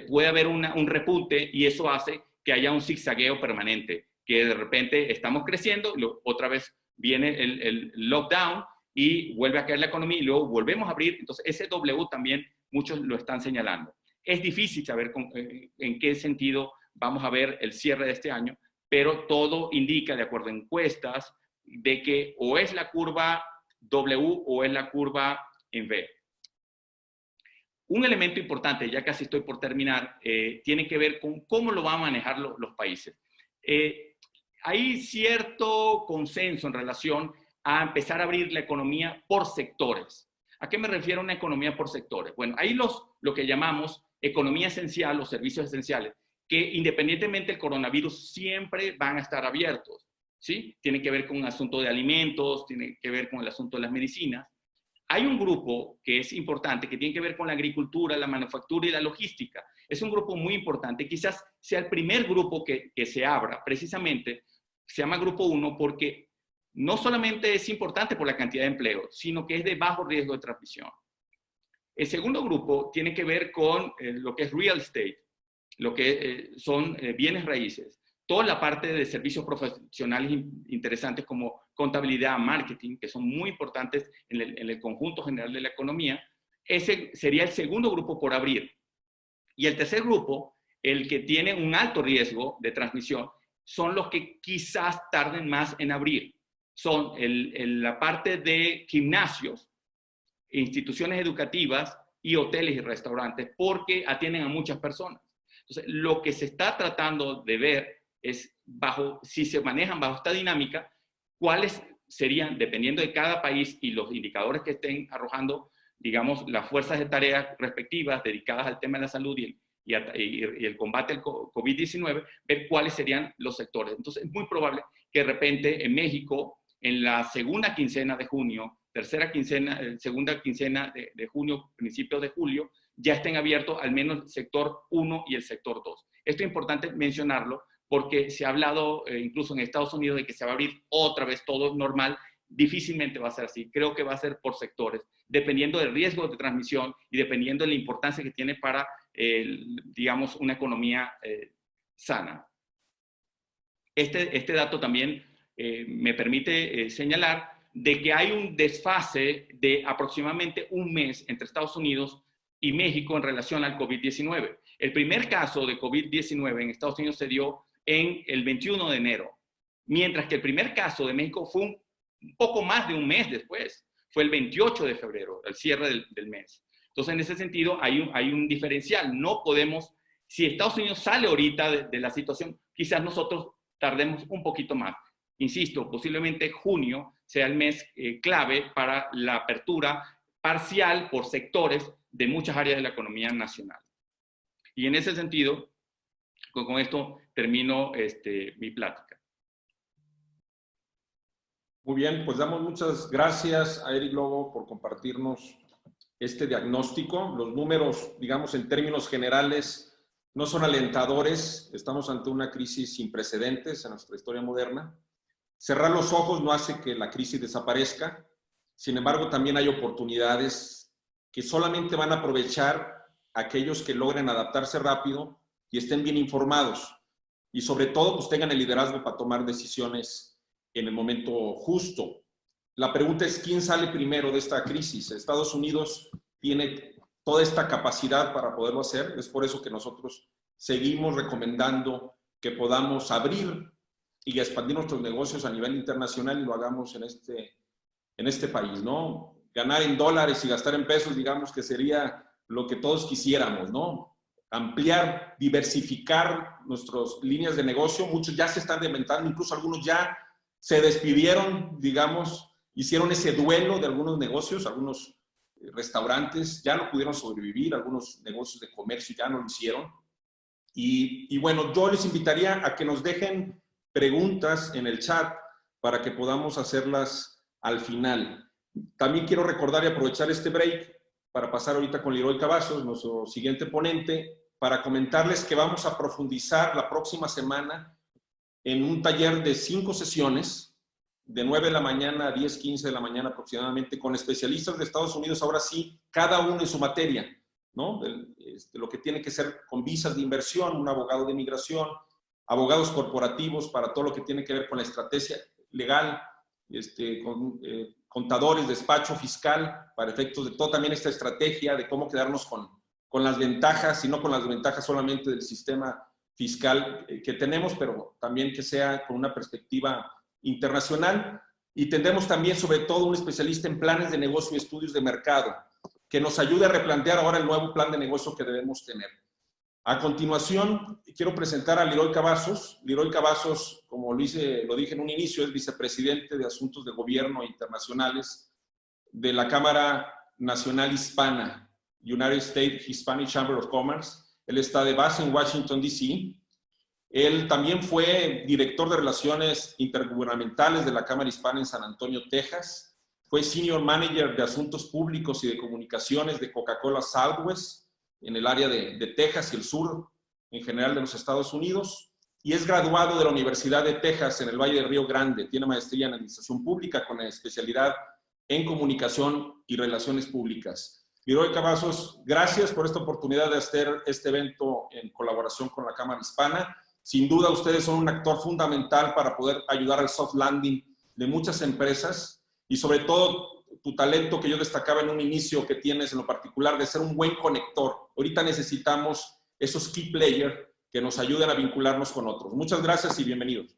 puede haber un repunte y eso hace que haya un zigzagueo permanente, que de repente estamos creciendo, otra vez viene el lockdown y vuelve a caer la economía y luego volvemos a abrir. Entonces ese W también muchos lo están señalando. Es difícil saber en qué sentido vamos a ver el cierre de este año, pero todo indica, de acuerdo a encuestas, de que o es la curva W o es la curva en V. Un elemento importante, ya casi estoy por terminar, tiene que ver con cómo lo van a manejar los países. Hay cierto consenso en relación a empezar a abrir la economía por sectores. ¿A qué me refiero a una economía por sectores? Bueno, hay lo que llamamos economía esencial o servicios esenciales, que independientemente del coronavirus siempre van a estar abiertos, ¿sí? Tiene que ver con un asunto de alimentos, tiene que ver con el asunto de las medicinas. Hay un grupo que es importante, que tiene que ver con la agricultura, la manufactura y la logística. Es un grupo muy importante, quizás sea el primer grupo que se abra, precisamente, se llama Grupo 1 porque no solamente es importante por la cantidad de empleo, sino que es de bajo riesgo de transmisión. El segundo grupo tiene que ver con lo que es real estate, lo que son bienes raíces. Toda la parte de servicios profesionales interesantes como contabilidad, marketing, que son muy importantes en el conjunto general de la economía. Ese sería el segundo grupo por abrir. Y el tercer grupo, el que tiene un alto riesgo de transmisión, son los que quizás tarden más en abrir. Son la parte de gimnasios, instituciones educativas y hoteles y restaurantes, porque atienden a muchas personas. Entonces, lo que se está tratando de ver es, si se manejan bajo esta dinámica, cuáles serían, dependiendo de cada país y los indicadores que estén arrojando, digamos, las fuerzas de tarea respectivas dedicadas al tema de la salud y el combate al COVID-19, ver cuáles serían los sectores. Entonces, es muy probable que de repente en México, en la segunda quincena de junio, segunda quincena de junio, principios de julio, ya estén abiertos al menos el sector 1 y el sector 2. Esto es importante mencionarlo porque se ha hablado incluso en Estados Unidos de que se va a abrir otra vez todo normal. Difícilmente va a ser así. Creo que va a ser por sectores, dependiendo del riesgo de transmisión y dependiendo de la importancia que tiene para, digamos, una economía sana. Este dato también me permite señalar de que hay un desfase de aproximadamente un mes entre Estados Unidos y México en relación al COVID-19. El primer caso de COVID-19 en Estados Unidos se dio en el 21 de enero, mientras que el primer caso de México fue un poco más de un mes después, fue el 28 de febrero, el cierre del mes. Entonces, en ese sentido, hay un diferencial. No podemos, si Estados Unidos sale ahorita de la situación, quizás nosotros tardemos un poquito más. Insisto, posiblemente junio sea el mes clave para la apertura parcial por sectores de muchas áreas de la economía nacional. Y en ese sentido, con esto termino mi plática. Muy bien, pues damos muchas gracias a Eric Lobo por compartirnos este diagnóstico. Los números, digamos, en términos generales, no son alentadores. Estamos ante una crisis sin precedentes en nuestra historia moderna. Cerrar los ojos no hace que la crisis desaparezca. Sin embargo, también hay oportunidades que solamente van a aprovechar aquellos que logren adaptarse rápido y estén bien informados. Y sobre todo, pues tengan el liderazgo para tomar decisiones en el momento justo. La pregunta es, ¿quién sale primero de esta crisis? Estados Unidos tiene toda esta capacidad para poderlo hacer. Es por eso que nosotros seguimos recomendando que podamos abrir y expandir nuestros negocios a nivel internacional y lo hagamos en este país, ¿no? Ganar en dólares y gastar en pesos, digamos que sería lo que todos quisiéramos, ¿no? Ampliar, diversificar nuestras líneas de negocio. Muchos ya se están reinventando, incluso algunos ya se despidieron, digamos, hicieron ese duelo de algunos negocios, algunos restaurantes ya no pudieron sobrevivir, algunos negocios de comercio ya no lo hicieron. Y bueno, yo les invitaría a que nos dejen preguntas en el chat para que podamos hacerlas al final. También quiero recordar y aprovechar este break para pasar ahorita con Leroy Cavazos, nuestro siguiente ponente, para comentarles que vamos a profundizar la próxima semana en un taller de 5 sesiones, de 9 de la mañana a 10:15 de la mañana aproximadamente, con especialistas de Estados Unidos, ahora sí, cada uno en su materia, ¿no? Lo que tiene que ser con visas de inversión, un abogado de inmigración, abogados corporativos para todo lo que tiene que ver con la estrategia legal, contadores, despacho fiscal, para efectos de toda también esta estrategia de cómo quedarnos con las ventajas y no con las desventajas solamente del sistema fiscal que tenemos, pero también que sea con una perspectiva internacional. Y tendremos también, sobre todo, un especialista en planes de negocio y estudios de mercado, que nos ayude a replantear ahora el nuevo plan de negocio que debemos tener. A continuación, quiero presentar a Leroy Cavazos. Leroy Cavazos, como lo dije en un inicio, es vicepresidente de Asuntos de Gobierno Internacionales de la Cámara Nacional Hispana, United States Hispanic Chamber of Commerce. Él está de base en Washington, D.C. Él también fue director de Relaciones Intergubernamentales de la Cámara Hispana en San Antonio, Texas. Fue Senior Manager de Asuntos Públicos y de Comunicaciones de Coca-Cola Southwest en el área de Texas y el sur en general de los Estados Unidos. Y es graduado de la Universidad de Texas en el Valle de Río Grande. Tiene maestría en Administración Pública con especialidad en Comunicación y Relaciones Públicas. Leroy Cavazos, gracias por esta oportunidad de hacer este evento en colaboración con la Cámara Hispana. Sin duda, ustedes son un actor fundamental para poder ayudar al soft landing de muchas empresas y sobre todo tu talento que yo destacaba en un inicio que tienes en lo particular de ser un buen conector. Ahorita necesitamos esos key players que nos ayuden a vincularnos con otros. Muchas gracias y bienvenidos.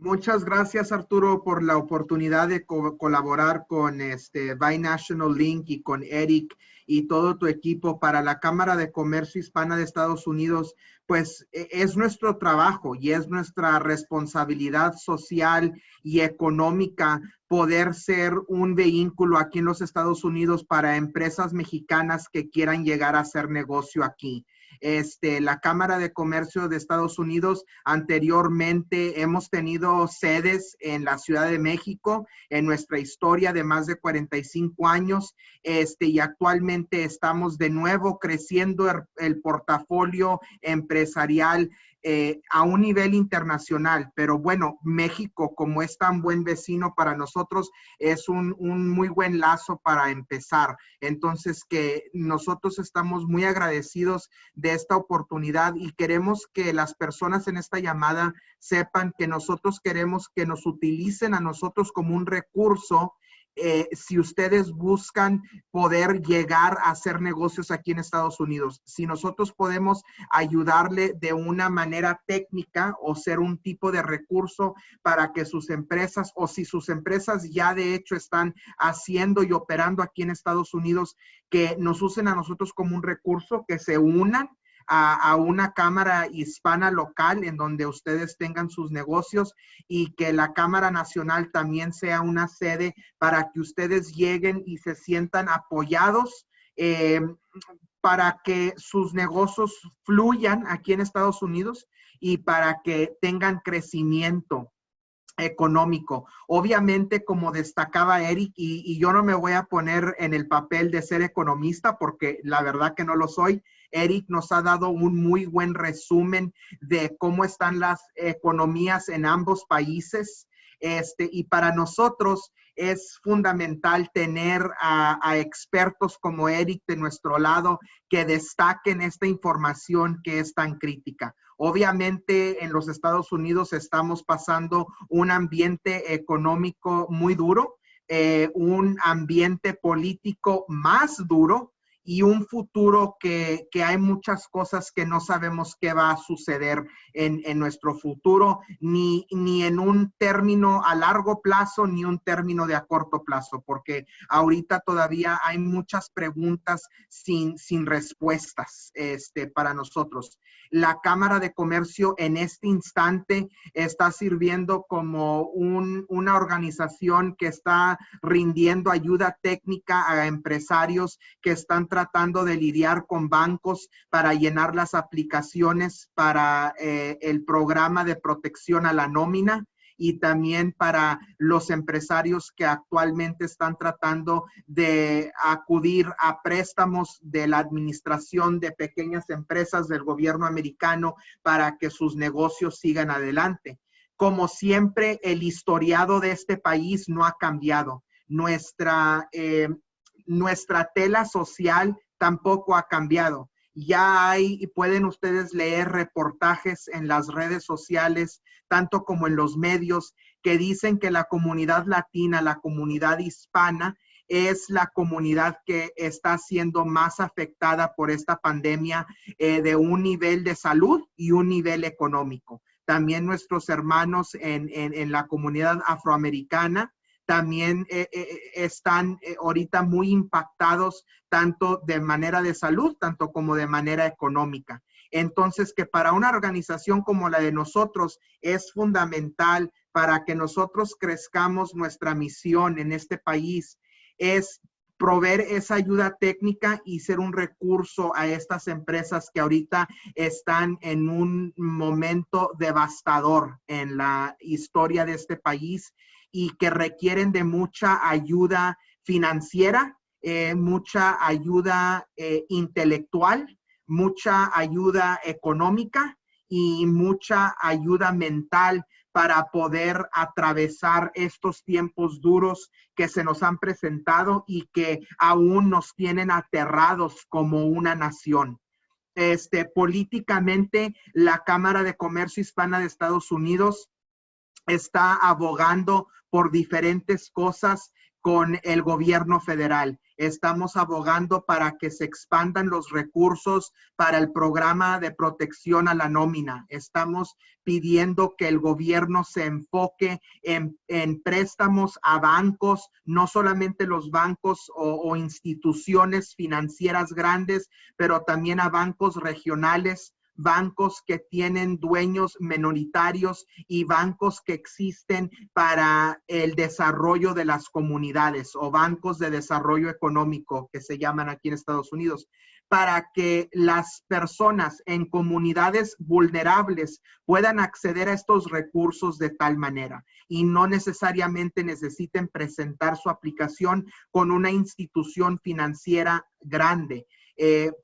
Muchas gracias, Arturo, por la oportunidad de colaborar con Binational Link y con Eric y todo tu equipo para la Cámara de Comercio Hispana de Estados Unidos. Pues es nuestro trabajo y es nuestra responsabilidad social y económica poder ser un vehículo aquí en los Estados Unidos para empresas mexicanas que quieran llegar a hacer negocio aquí. La Cámara de Comercio de Estados Unidos anteriormente hemos tenido sedes en la Ciudad de México en nuestra historia de más de 45 años y actualmente estamos de nuevo creciendo el portafolio empresarial a un nivel internacional, pero bueno, México como es tan buen vecino para nosotros es un muy buen lazo para empezar. Entonces que nosotros estamos muy agradecidos de esta oportunidad y queremos que las personas en esta llamada sepan que nosotros queremos que nos utilicen a nosotros como un recurso si ustedes buscan poder llegar a hacer negocios aquí en Estados Unidos. Si nosotros podemos ayudarle de una manera técnica o ser un tipo de recurso para que sus empresas, o si sus empresas ya de hecho están haciendo y operando aquí en Estados Unidos, que nos usen a nosotros como un recurso, que se unan a una cámara hispana local en donde ustedes tengan sus negocios y que la Cámara Nacional también sea una sede para que ustedes lleguen y se sientan apoyados para que sus negocios fluyan aquí en Estados Unidos y para que tengan crecimiento económico. Obviamente, como destacaba Eric, y yo no me voy a poner en el papel de ser economista porque la verdad que no lo soy. Eric nos ha dado un muy buen resumen de cómo están las economías en ambos países. Y para nosotros es fundamental tener a expertos como Eric de nuestro lado que destaquen esta información que es tan crítica. Obviamente en los Estados Unidos estamos pasando un ambiente económico muy duro, un ambiente político más duro y un futuro que hay muchas cosas que no sabemos qué va a suceder en nuestro futuro, ni en un término a largo plazo, ni un término de a corto plazo, porque ahorita todavía hay muchas preguntas sin respuestas para nosotros. La Cámara de Comercio en este instante está sirviendo como una organización que está rindiendo ayuda técnica a empresarios que están tratando de lidiar con bancos para llenar las aplicaciones para el programa de protección a la nómina y también para los empresarios que actualmente están tratando de acudir a préstamos de la administración de pequeñas empresas del gobierno americano para que sus negocios sigan adelante. Como siempre, el historiado de este país no ha cambiado. Nuestra tela social tampoco ha cambiado. Ya hay, y pueden ustedes leer reportajes en las redes sociales, tanto como en los medios, que dicen que la comunidad latina, la comunidad hispana, es la comunidad que está siendo más afectada por esta pandemia de un nivel de salud y un nivel económico. También nuestros hermanos en la comunidad afroamericana también están ahorita muy impactados tanto de manera de salud, tanto como de manera económica. Entonces, que para una organización como la de nosotros es fundamental para que nosotros crezcamos nuestra misión en este país, es proveer esa ayuda técnica y ser un recurso a estas empresas que ahorita están en un momento devastador en la historia de este país y que requieren de mucha ayuda financiera, mucha ayuda intelectual, mucha ayuda económica y mucha ayuda mental para poder atravesar estos tiempos duros que se nos han presentado y que aún nos tienen aterrados como una nación. Políticamente, la Cámara de Comercio Hispana de Estados Unidos está abogando por diferentes cosas con el gobierno federal. Estamos abogando para que se expandan los recursos para el programa de protección a la nómina. Estamos pidiendo que el gobierno se enfoque en préstamos a bancos, no solamente los bancos o instituciones financieras grandes, pero también a bancos regionales, bancos que tienen dueños minoritarios y bancos que existen para el desarrollo de las comunidades o bancos de desarrollo económico que se llaman aquí en Estados Unidos, para que las personas en comunidades vulnerables puedan acceder a estos recursos de tal manera y no necesariamente necesiten presentar su aplicación con una institución financiera grande.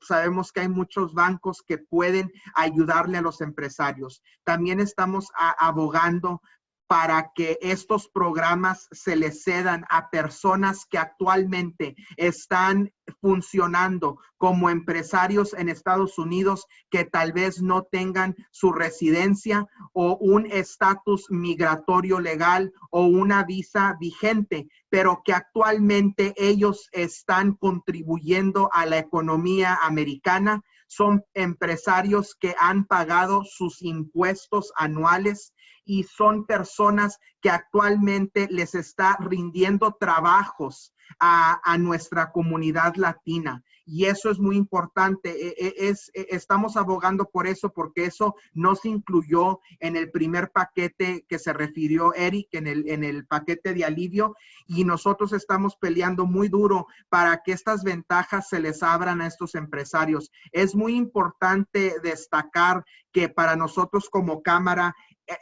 Sabemos que hay muchos bancos que pueden ayudarle a los empresarios. También estamos abogando para que estos programas se les cedan a personas que actualmente están funcionando como empresarios en Estados Unidos que tal vez no tengan su residencia o un estatus migratorio legal o una visa vigente, pero que actualmente ellos están contribuyendo a la economía americana. Son empresarios que han pagado sus impuestos anuales y son personas que actualmente les está rindiendo trabajos a nuestra comunidad latina. Y eso es muy importante. Estamos abogando por eso, porque eso no se incluyó en el primer paquete que se refirió Eric, en el paquete de alivio. Y nosotros estamos peleando muy duro para que estas ventajas se les abran a estos empresarios. Es muy importante destacar que para nosotros como Cámara,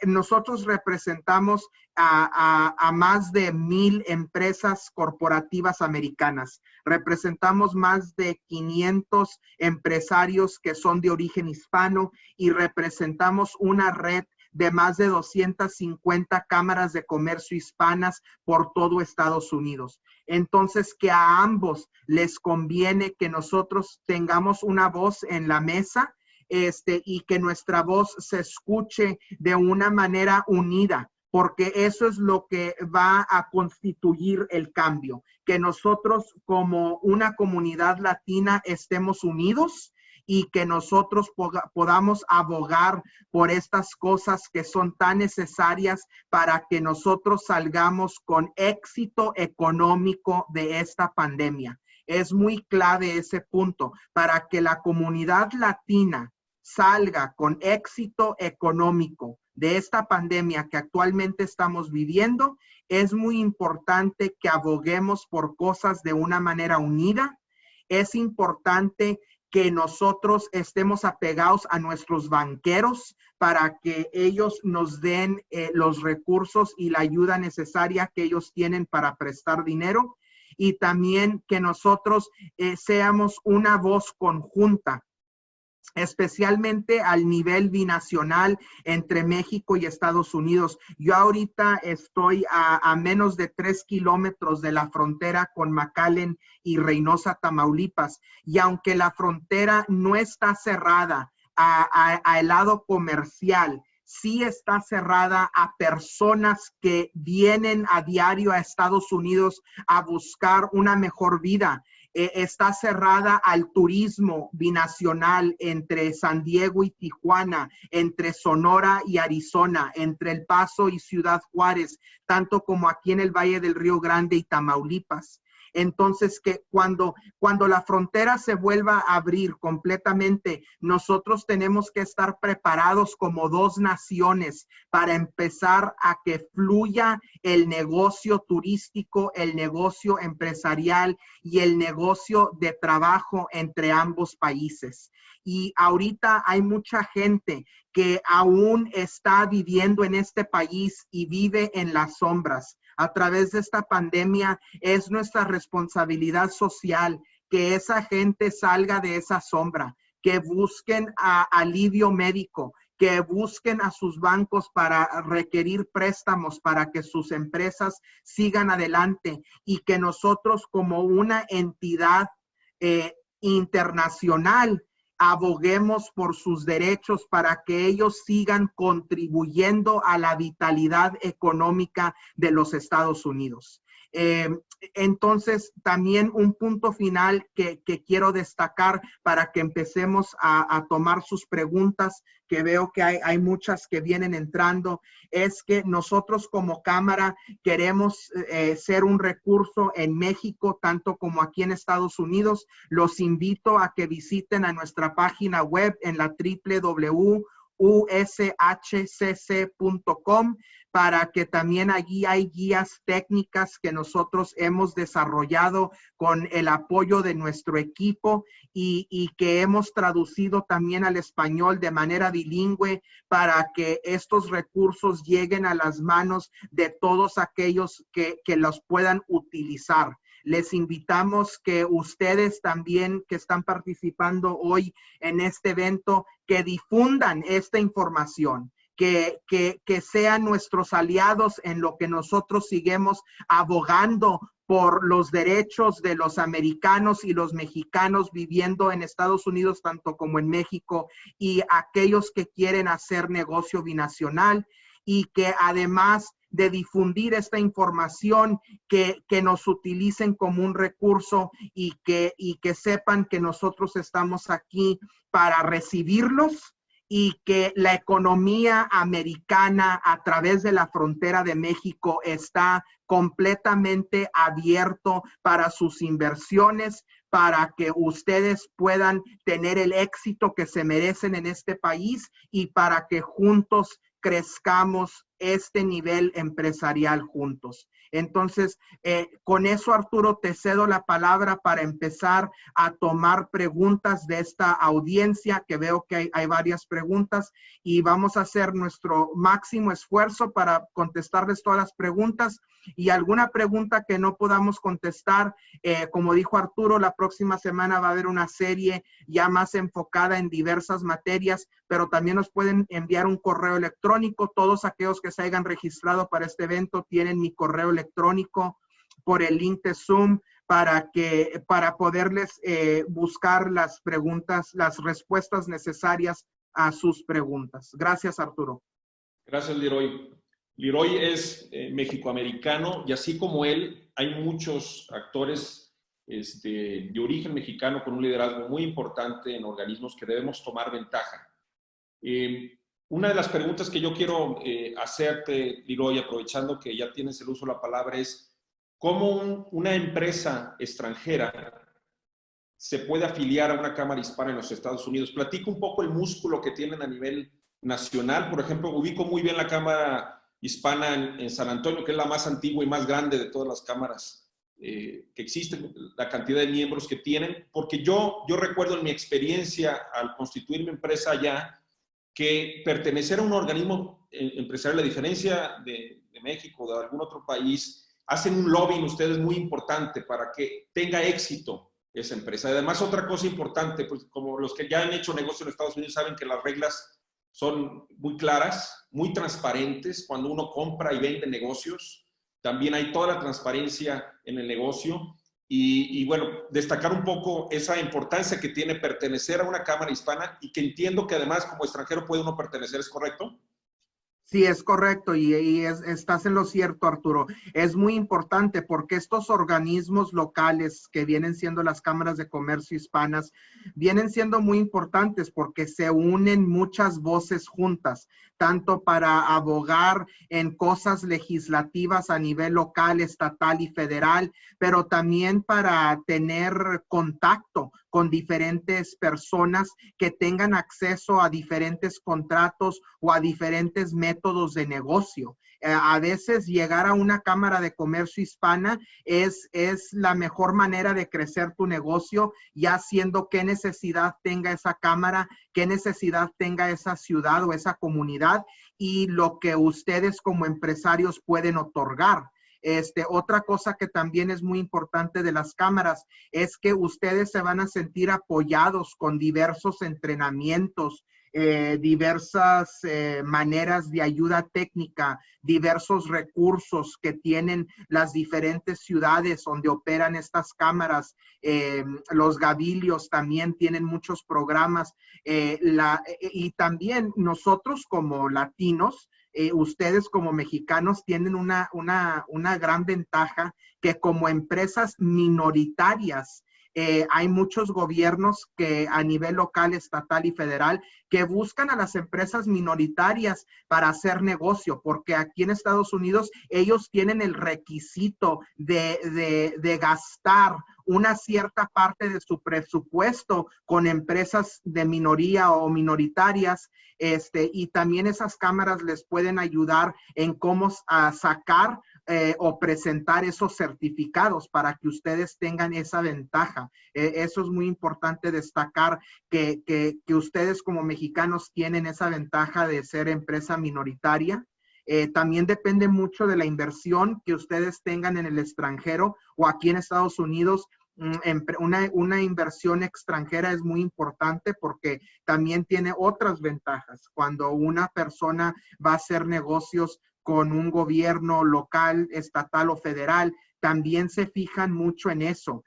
nosotros representamos a más de 1,000 empresas corporativas americanas. Representamos más de 500 empresarios que son de origen hispano y representamos una red de más de 250 cámaras de comercio hispanas por todo Estados Unidos. Entonces, que a ambos les conviene que nosotros tengamos una voz en la mesa, y que nuestra voz se escuche de una manera unida, porque eso es lo que va a constituir el cambio, que nosotros como una comunidad latina estemos unidos y que nosotros podamos abogar por estas cosas que son tan necesarias para que nosotros salgamos con éxito económico de esta pandemia. Es muy clave ese punto para que la comunidad latina salga con éxito económico de esta pandemia que actualmente estamos viviendo. Es muy importante que aboguemos por cosas de una manera unida. Es importante que nosotros estemos apegados a nuestros banqueros para que ellos nos den los recursos y la ayuda necesaria que ellos tienen para prestar dinero. Y también que nosotros seamos una voz conjunta, especialmente al nivel binacional entre México y Estados Unidos. Yo ahorita estoy a menos de 3 kilómetros de la frontera con McAllen y Reynosa, Tamaulipas. Y aunque la frontera no está cerrada al lado comercial, sí está cerrada a personas que vienen a diario a Estados Unidos a buscar una mejor vida. Está cerrada al turismo binacional entre San Diego y Tijuana, entre Sonora y Arizona, entre El Paso y Ciudad Juárez, tanto como aquí en el Valle del Río Grande y Tamaulipas. Entonces, que cuando la frontera se vuelva a abrir completamente, nosotros tenemos que estar preparados como dos naciones para empezar a que fluya el negocio turístico, el negocio empresarial y el negocio de trabajo entre ambos países. Y ahorita hay mucha gente que aún está viviendo en este país y vive en las sombras. A través de esta pandemia es nuestra responsabilidad social que esa gente salga de esa sombra, que busquen alivio médico, que busquen a sus bancos para requerir préstamos para que sus empresas sigan adelante y que nosotros como una entidad internacional aboguemos por sus derechos para que ellos sigan contribuyendo a la vitalidad económica de los Estados Unidos. Entonces, también un punto final que quiero destacar para que empecemos a tomar sus preguntas, que veo que hay muchas que vienen entrando, es que nosotros como Cámara queremos ser un recurso en México, tanto como aquí en Estados Unidos. Los invito a que visiten a nuestra página web en la www.ushcc.com, para que también allí hay guías técnicas que nosotros hemos desarrollado con el apoyo de nuestro equipo y que hemos traducido también al español de manera bilingüe para que estos recursos lleguen a las manos de todos aquellos que los puedan utilizar. Les invitamos que ustedes también que están participando hoy en este evento, que difundan esta información. Que sean nuestros aliados en lo que nosotros seguimos abogando por los derechos de los americanos y los mexicanos viviendo en Estados Unidos, tanto como en México, y aquellos que quieren hacer negocio binacional, y que además de difundir esta información, que nos utilicen como un recurso y que sepan que nosotros estamos aquí para recibirlos, y que la economía americana a través de la frontera de México está completamente abierto para sus inversiones, para que ustedes puedan tener el éxito que se merecen en este país y para que juntos crezcamos este nivel empresarial juntos. Entonces, con eso, Arturo, te cedo la palabra para empezar a tomar preguntas de esta audiencia, que veo que hay varias preguntas, y vamos a hacer nuestro máximo esfuerzo para contestarles todas las preguntas, y alguna pregunta que no podamos contestar, como dijo Arturo, la próxima semana va a haber una serie ya más enfocada en diversas materias, pero también nos pueden enviar un correo electrónico. Todos aquellos que se hayan registrado para este evento tienen mi correo electrónico por el link de Zoom para poderles buscar las preguntas, las respuestas necesarias a sus preguntas. Gracias, Arturo. Gracias, Leroy. Leroy es mexicoamericano y así como él, hay muchos actores de origen mexicano con un liderazgo muy importante en organismos que debemos tomar ventaja. Una de las preguntas que yo quiero hacerte, Leroy, aprovechando que ya tienes el uso de la palabra, es ¿cómo una empresa extranjera se puede afiliar a una Cámara Hispana en los Estados Unidos? Platica un poco el músculo que tienen a nivel nacional. Por ejemplo, ubico muy bien la Cámara Hispana en San Antonio, que es la más antigua y más grande de todas las cámaras que existen, la cantidad de miembros que tienen, porque yo recuerdo en mi experiencia al constituir mi empresa allá, que pertenecer a un organismo empresarial, a diferencia de México o de algún otro país, hacen un lobbying ustedes muy importante para que tenga éxito esa empresa. Además, otra cosa importante, pues como los que ya han hecho negocio en Estados Unidos saben que las reglas son muy claras, muy transparentes. Cuando uno compra y vende negocios, también hay toda la transparencia en el negocio. Y bueno, destacar un poco esa importancia que tiene pertenecer a una Cámara Hispana y que entiendo que además como extranjero puede uno pertenecer, ¿es correcto? Sí, es correcto y estás en lo cierto, Arturo. Es muy importante porque estos organismos locales que vienen siendo las cámaras de comercio hispanas, vienen siendo muy importantes porque se unen muchas voces juntas, tanto para abogar en cosas legislativas a nivel local, estatal y federal, pero también para tener contacto con diferentes personas que tengan acceso a diferentes contratos o a diferentes métodos de negocio. A veces llegar a una Cámara de Comercio Hispana es la mejor manera de crecer tu negocio, ya siendo qué necesidad tenga esa cámara, qué necesidad tenga esa ciudad o esa comunidad y lo que ustedes como empresarios pueden otorgar. Otra cosa que también es muy importante de las cámaras es que ustedes se van a sentir apoyados con diversos entrenamientos, diversas maneras de ayuda técnica, diversos recursos que tienen las diferentes ciudades donde operan estas cámaras. Los gavilios también tienen muchos programas y también nosotros como latinos ustedes como mexicanos tienen una gran ventaja que como empresas minoritarias, hay muchos gobiernos que a nivel local, estatal y federal que buscan a las empresas minoritarias para hacer negocio, porque aquí en Estados Unidos ellos tienen el requisito de gastar una cierta parte de su presupuesto con empresas de minoría o minoritarias, y también esas cámaras les pueden ayudar en cómo sacar o presentar esos certificados para que ustedes tengan esa ventaja. Eso es muy importante destacar, que ustedes como mexicanos tienen esa ventaja de ser empresa minoritaria. También depende mucho de la inversión que ustedes tengan en el extranjero o aquí en Estados Unidos. Una inversión extranjera es muy importante porque también tiene otras ventajas. Cuando una persona va a hacer negocios con un gobierno local, estatal o federal, también se fijan mucho en eso.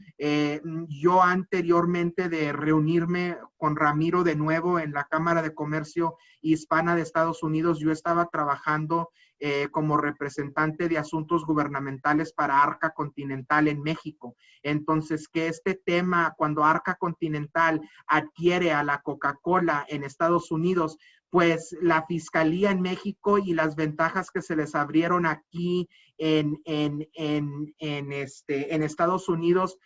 Yo anteriormente de reunirme con Ramiro de nuevo en la Cámara de Comercio Hispana de Estados Unidos, yo estaba trabajando como representante de asuntos gubernamentales para Arca Continental en México. Entonces, que este tema, cuando Arca Continental adquiere a la Coca-Cola en Estados Unidos, pues la Fiscalía en México y las ventajas que se les abrieron aquí en Estados Unidos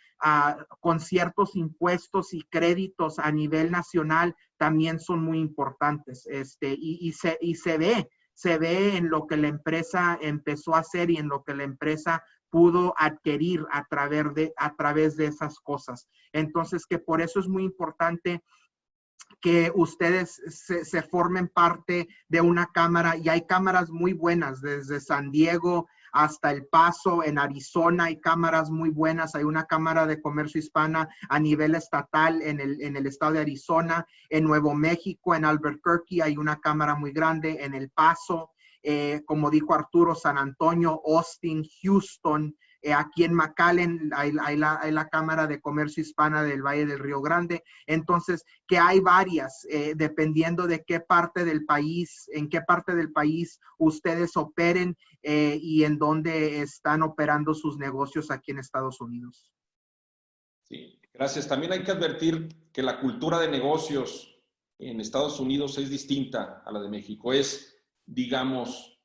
con ciertos impuestos y créditos a nivel nacional también son muy importantes. Y se ve en lo que la empresa empezó a hacer y en lo que la empresa pudo adquirir a través de esas cosas. Entonces, que por eso es muy importante que ustedes se formen parte de una cámara, y hay cámaras muy buenas desde San Diego hasta El Paso. En Arizona hay cámaras muy buenas. Hay una cámara de comercio hispana a nivel estatal en el estado de Arizona. En Nuevo México, en Albuquerque, hay una cámara muy grande. En El Paso, como dijo Arturo, San Antonio, Austin, Houston. Aquí en McAllen hay la Cámara de Comercio Hispana del Valle del Río Grande. Entonces, que hay varias, dependiendo de qué parte del país, en qué parte del país ustedes operen y en dónde están operando sus negocios aquí en Estados Unidos. Sí, gracias. También hay que advertir que la cultura de negocios en Estados Unidos es distinta a la de México. Es, digamos,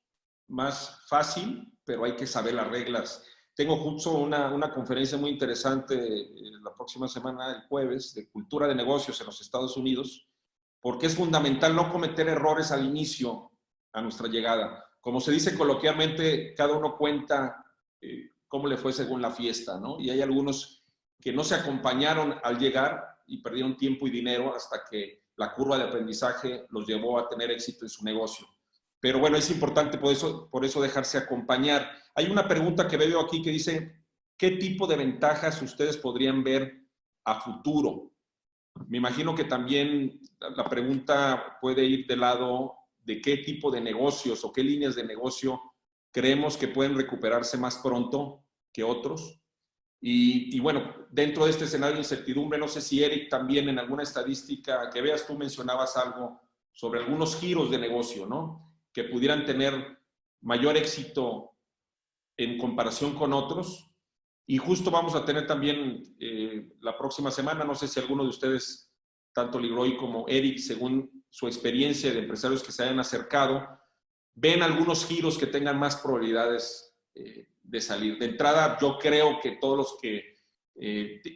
más fácil, pero hay que saber las reglas. Tengo justo una conferencia muy interesante la próxima semana, el jueves, de cultura de negocios en los Estados Unidos, porque es fundamental no cometer errores al inicio, a nuestra llegada. Como se dice coloquialmente, cada uno cuenta cómo le fue según la fiesta, ¿no? Y hay algunos que no se acompañaron al llegar y perdieron tiempo y dinero hasta que la curva de aprendizaje los llevó a tener éxito en su negocio. Pero bueno, es importante por eso dejarse acompañar. Hay una pregunta que veo aquí que dice, ¿qué tipo de ventajas ustedes podrían ver a futuro? Me imagino que también la pregunta puede ir del lado de qué tipo de negocios o qué líneas de negocio creemos que pueden recuperarse más pronto que otros. Y bueno, dentro de este escenario de incertidumbre, no sé si Eric también en alguna estadística que veas, tú mencionabas algo sobre algunos giros de negocio, ¿no? Que pudieran tener mayor éxito en comparación con otros. Y justo vamos a tener también la próxima semana, no sé si alguno de ustedes, tanto Leroy como Eric, según su experiencia de empresarios que se hayan acercado, ven algunos giros que tengan más probabilidades de salir. De entrada, yo creo que todos los que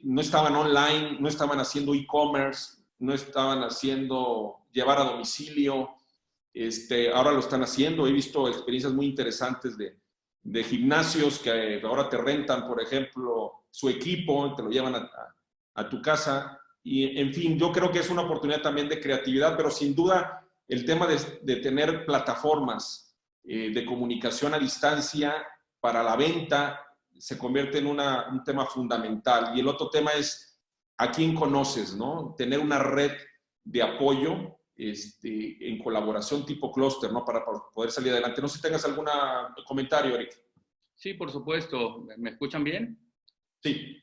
no estaban online, no estaban haciendo e-commerce, no estaban haciendo llevar a domicilio, ahora lo están haciendo. He visto experiencias muy interesantes de gimnasios que ahora te rentan, por ejemplo, su equipo, te lo llevan a tu casa. Y, en fin, yo creo que es una oportunidad también de creatividad, pero sin duda el tema de tener plataformas de comunicación a distancia para la venta se convierte en un tema fundamental. Y el otro tema es a quién conoces, ¿no? Tener una red de apoyo en colaboración tipo clúster, ¿no? Para poder salir adelante. No sé si tengas algún comentario, Eric. Sí, por supuesto. ¿Me escuchan bien? Sí.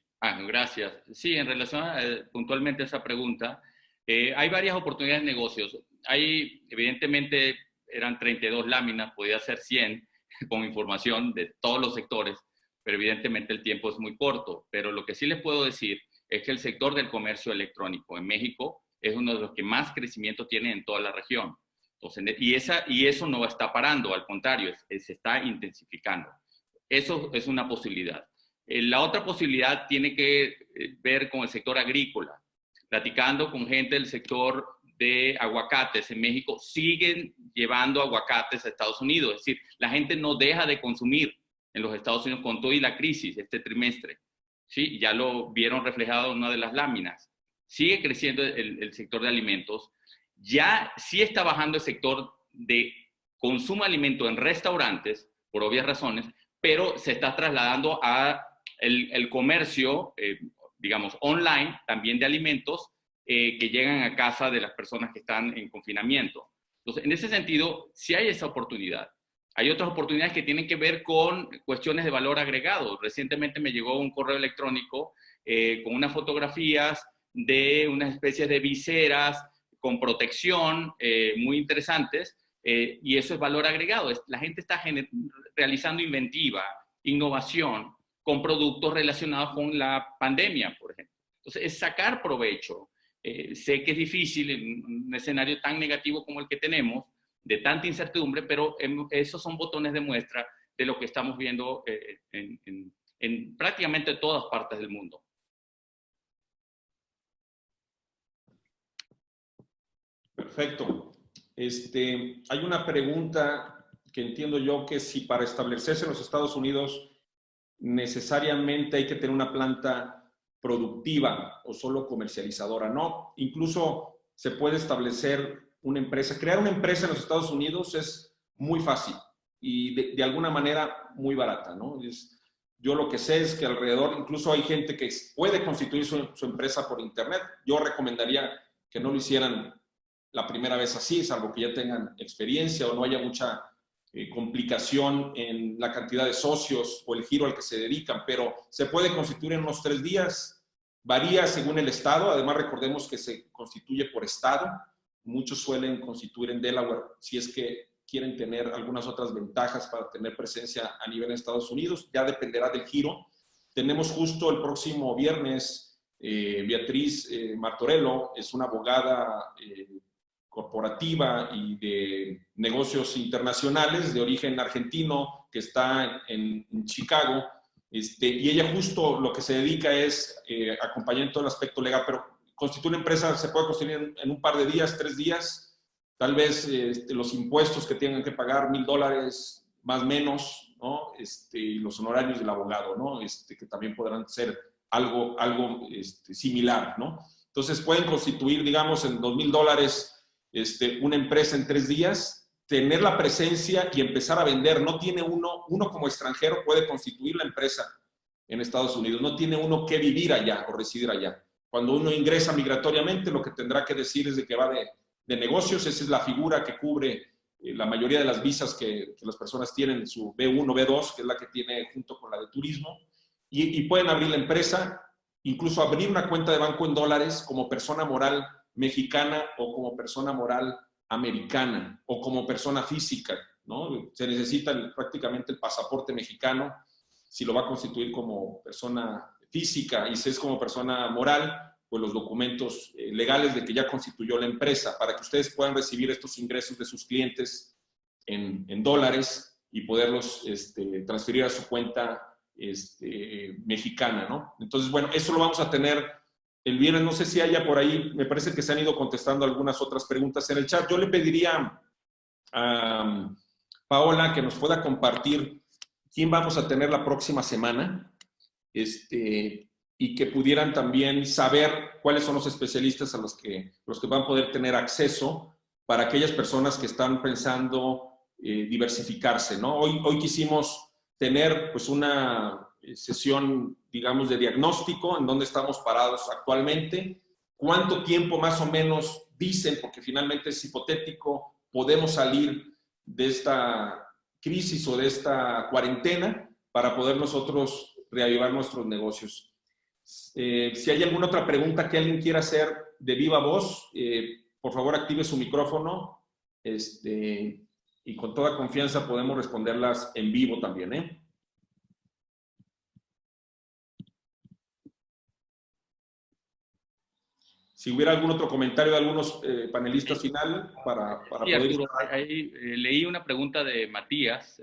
Gracias. Sí, en relación puntualmente a esa pregunta, hay varias oportunidades de negocios. Hay, evidentemente, eran 32 láminas, podía ser 100 con información de todos los sectores, pero evidentemente el tiempo es muy corto. Pero lo que sí les puedo decir es que el sector del comercio electrónico en México es uno de los que más crecimiento tiene en toda la región. Entonces, y eso no está parando, al contrario, se está intensificando. Eso es una posibilidad. La otra posibilidad tiene que ver con el sector agrícola. Platicando con gente del sector de aguacates en México, siguen llevando aguacates a Estados Unidos. Es decir, la gente no deja de consumir en los Estados Unidos con todo y la crisis este trimestre. ¿Sí? Ya lo vieron reflejado en una de las láminas. Sigue creciendo el sector de alimentos. Ya sí está bajando el sector de consumo de alimentos en restaurantes, por obvias razones, pero se está trasladando a el comercio, digamos, online, también de alimentos, que llegan a casa de las personas que están en confinamiento. Entonces, en ese sentido, sí hay esa oportunidad. Hay otras oportunidades que tienen que ver con cuestiones de valor agregado. Recientemente me llegó un correo electrónico con unas fotografías de unas especies de viseras con protección muy interesantes, y eso es valor agregado. La gente está realizando inventiva, innovación, con productos relacionados con la pandemia, por ejemplo. Entonces, es sacar provecho. Sé que es difícil en un escenario tan negativo como el que tenemos, de tanta incertidumbre, pero esos son botones de muestra de lo que estamos viendo en prácticamente todas partes del mundo. Perfecto. Hay una pregunta que entiendo yo que si para establecerse en los Estados Unidos necesariamente hay que tener una planta productiva o solo comercializadora. No, incluso se puede establecer una empresa. Crear una empresa en los Estados Unidos es muy fácil y de alguna manera muy barata, ¿no? Yo lo que sé es que alrededor, incluso hay gente que puede constituir su empresa por internet. Yo recomendaría que no lo hicieran la primera vez así, salvo que ya tengan experiencia o no haya mucha complicación en la cantidad de socios o el giro al que se dedican, pero se puede constituir en unos 3 días, varía según el estado. Además, recordemos que se constituye por estado. Muchos suelen constituir en Delaware si es que quieren tener algunas otras ventajas para tener presencia a nivel de Estados Unidos. Ya dependerá del giro. Tenemos justo el próximo viernes Beatriz Martorello, es una abogada corporativa y de negocios internacionales de origen argentino que está en Chicago, y ella justo lo que se dedica es acompañar en todo el aspecto legal, pero constituir una empresa se puede constituir en un par de días, 3 días, tal vez los impuestos que tengan que pagar, $1,000 más o menos, ¿no? Y los honorarios del abogado, ¿no? Que también podrán ser algo similar, ¿no? Entonces pueden constituir, digamos, en $2,000 una empresa en 3 días, tener la presencia y empezar a vender. No tiene uno como extranjero puede constituir la empresa en Estados Unidos, no tiene uno que vivir allá o residir allá. Cuando uno ingresa migratoriamente, lo que tendrá que decir es de que va de negocios. Esa es la figura que cubre la mayoría de las visas que las personas tienen, su B1, B2, que es la que tiene junto con la de turismo, y pueden abrir la empresa, incluso abrir una cuenta de banco en dólares como persona moral mexicana o como persona moral americana o como persona física, ¿no? Se necesita prácticamente el pasaporte mexicano si lo va a constituir como persona física, y si es como persona moral, pues los documentos legales de que ya constituyó la empresa, para que ustedes puedan recibir estos ingresos de sus clientes en dólares y poderlos transferir a su cuenta mexicana, ¿no? Entonces, bueno, eso lo vamos a tener el viernes. No sé si haya por ahí, me parece que se han ido contestando algunas otras preguntas en el chat. Yo le pediría a Paola que nos pueda compartir quién vamos a tener la próxima semana, y que pudieran también saber cuáles son los especialistas a los que van a poder tener acceso para aquellas personas que están pensando diversificarse, ¿no? Hoy quisimos tener pues una sesión, digamos, de diagnóstico en dónde estamos parados actualmente, cuánto tiempo más o menos dicen, porque finalmente es hipotético, podemos salir de esta crisis o de esta cuarentena para poder nosotros reavivar nuestros negocios. Si hay alguna otra pregunta que alguien quiera hacer de viva voz, por favor active su micrófono y con toda confianza podemos responderlas en vivo también, ¿eh? Si hubiera algún otro comentario de algunos panelistas final para Sí, poder... Arturo, ahí, leí una pregunta de Matías,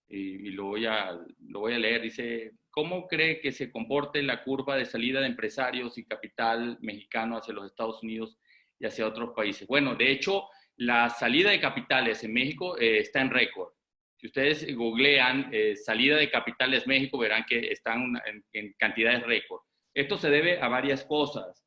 y lo voy a leer. Dice, ¿cómo cree que se comporte la curva de salida de empresarios y capital mexicano hacia los Estados Unidos y hacia otros países? Bueno, de hecho, la salida de capitales en México está en récord. Si ustedes googlean salida de capitales México, verán que están en cantidades récord. Esto se debe a varias cosas.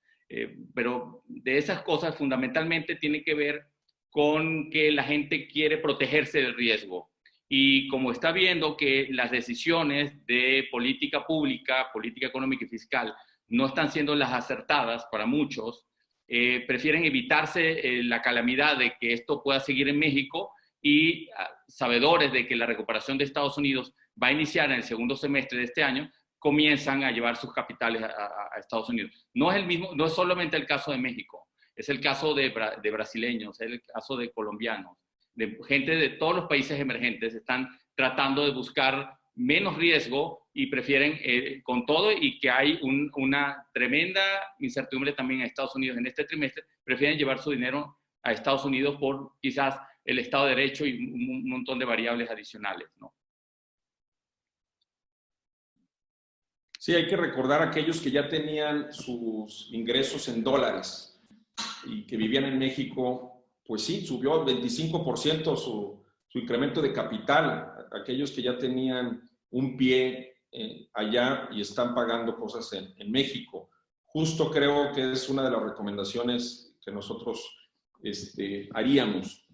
Pero de esas cosas fundamentalmente tiene que ver con que la gente quiere protegerse del riesgo. Y como está viendo que las decisiones de política pública, política económica y fiscal no están siendo las acertadas para muchos, prefieren evitarse la calamidad de que esto pueda seguir en México y sabedores de que la recuperación de Estados Unidos va a iniciar en el segundo semestre de este año, comienzan a llevar sus capitales a Estados Unidos. No es solamente el caso de México, es el caso de brasileños, es el caso de colombianos, de gente de todos los países emergentes. Están tratando de buscar menos riesgo y prefieren, con todo y que hay una tremenda incertidumbre también en Estados Unidos en este trimestre, prefieren llevar su dinero a Estados Unidos por quizás el Estado de Derecho y un montón de variables adicionales, ¿no? Sí, hay que recordar a aquellos que ya tenían sus ingresos en dólares y que vivían en México, pues sí, subió al 25% su incremento de capital. Aquellos que ya tenían un pie allá y están pagando cosas en México. Justo creo que es una de las recomendaciones que nosotros haríamos.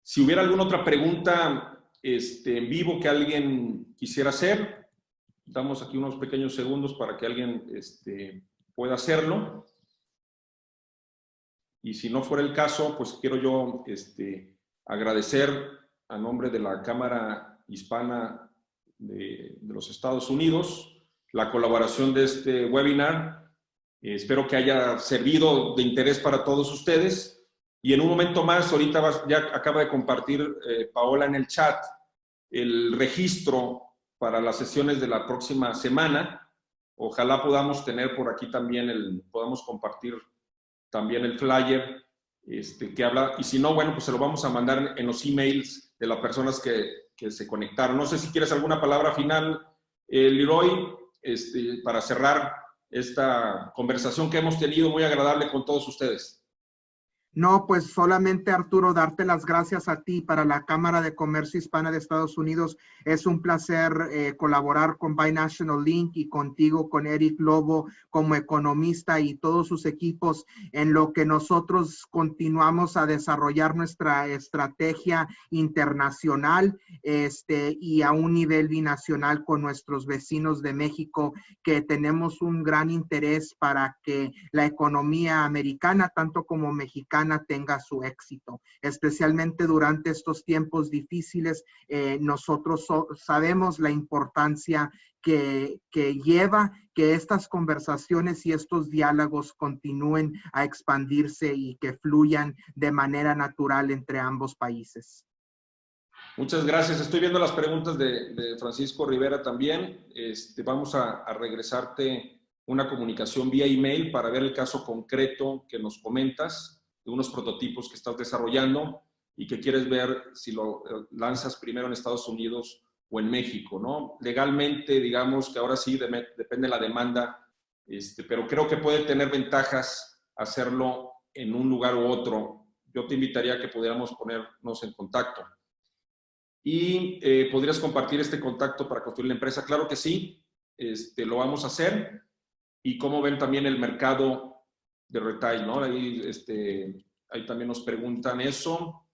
Si hubiera alguna otra pregunta en vivo que alguien quisiera hacer, damos aquí unos pequeños segundos para que alguien pueda hacerlo. Y si no fuera el caso, pues quiero yo agradecer a nombre de la Cámara Hispana de los Estados Unidos la colaboración de este webinar. Espero que haya servido de interés para todos ustedes. Y en un momento más, ahorita ya acaba de compartir Paola en el chat el registro para las sesiones de la próxima semana. Ojalá podamos tener por aquí también podamos compartir también el flyer que habla, y si no, bueno, pues se lo vamos a mandar en los emails de las personas que se conectaron. No sé si quieres alguna palabra final, Leroy, para cerrar esta conversación que hemos tenido muy agradable con todos ustedes. No, pues solamente, Arturo, darte las gracias a ti. Para la Cámara de Comercio Hispana de Estados Unidos es un placer colaborar con Binational Link y contigo, con Eric Lobo, como economista y todos sus equipos, en lo que nosotros continuamos a desarrollar nuestra estrategia internacional y a un nivel binacional con nuestros vecinos de México, que tenemos un gran interés para que la economía americana, tanto como mexicana, tenga su éxito, especialmente durante estos tiempos difíciles. Nosotros sabemos la importancia que lleva que estas conversaciones y estos diálogos continúen a expandirse y que fluyan de manera natural entre ambos países. Muchas gracias. Estoy viendo las preguntas de Francisco Rivera también. Vamos a regresarte una comunicación vía email para ver el caso concreto que nos comentas, de unos prototipos que estás desarrollando y que quieres ver si lo lanzas primero en Estados Unidos o en México, ¿no? Legalmente, digamos que ahora sí depende de la demanda, pero creo que puede tener ventajas hacerlo en un lugar u otro. Yo te invitaría a que pudiéramos ponernos en contacto. Y ¿podrías compartir este contacto para construir la empresa? Claro que sí, lo vamos a hacer. Y cómo ven también el mercado de retail, ¿no? Ahí también nos preguntan eso.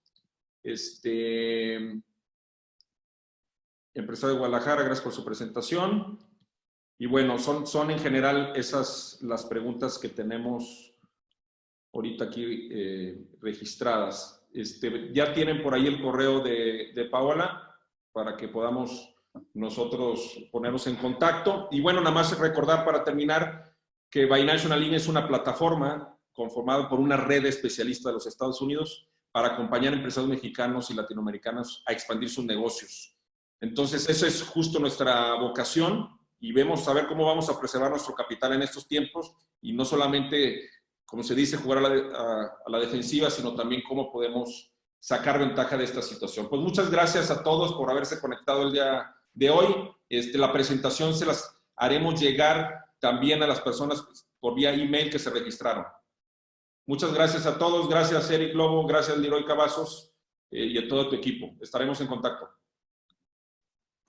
Empresario de Guadalajara, gracias por su presentación. Y bueno, son en general esas las preguntas que tenemos ahorita aquí registradas. Ya tienen por ahí el correo de Paola para que podamos nosotros ponernos en contacto. Y bueno, nada más recordar para terminar que Binational Link es una plataforma conformada por una red de especialistas de los Estados Unidos para acompañar a empresarios mexicanos y latinoamericanos a expandir sus negocios. Entonces, esa es justo nuestra vocación y vemos a ver cómo vamos a preservar nuestro capital en estos tiempos y no solamente, como se dice, jugar a la defensiva, sino también cómo podemos sacar ventaja de esta situación. Pues muchas gracias a todos por haberse conectado el día de hoy. La presentación se las haremos llegar también a las personas por vía email que se registraron. Muchas gracias a todos. Gracias, Eric Lobo. Gracias, Leroy Cavazos, y a todo tu equipo. Estaremos en contacto.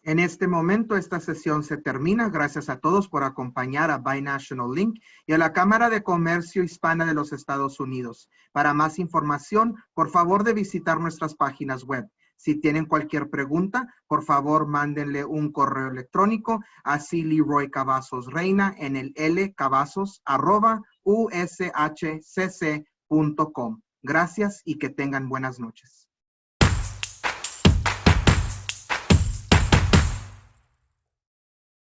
En este momento, esta sesión se termina. Gracias a todos por acompañar a Binational Link y a la Cámara de Comercio Hispana de los Estados Unidos. Para más información, por favor de visitar nuestras páginas web. Si tienen cualquier pregunta, por favor, mándenle un correo electrónico a Leroy Cavazos Reina en el lcavazos@ushcc.com. Gracias y que tengan buenas noches.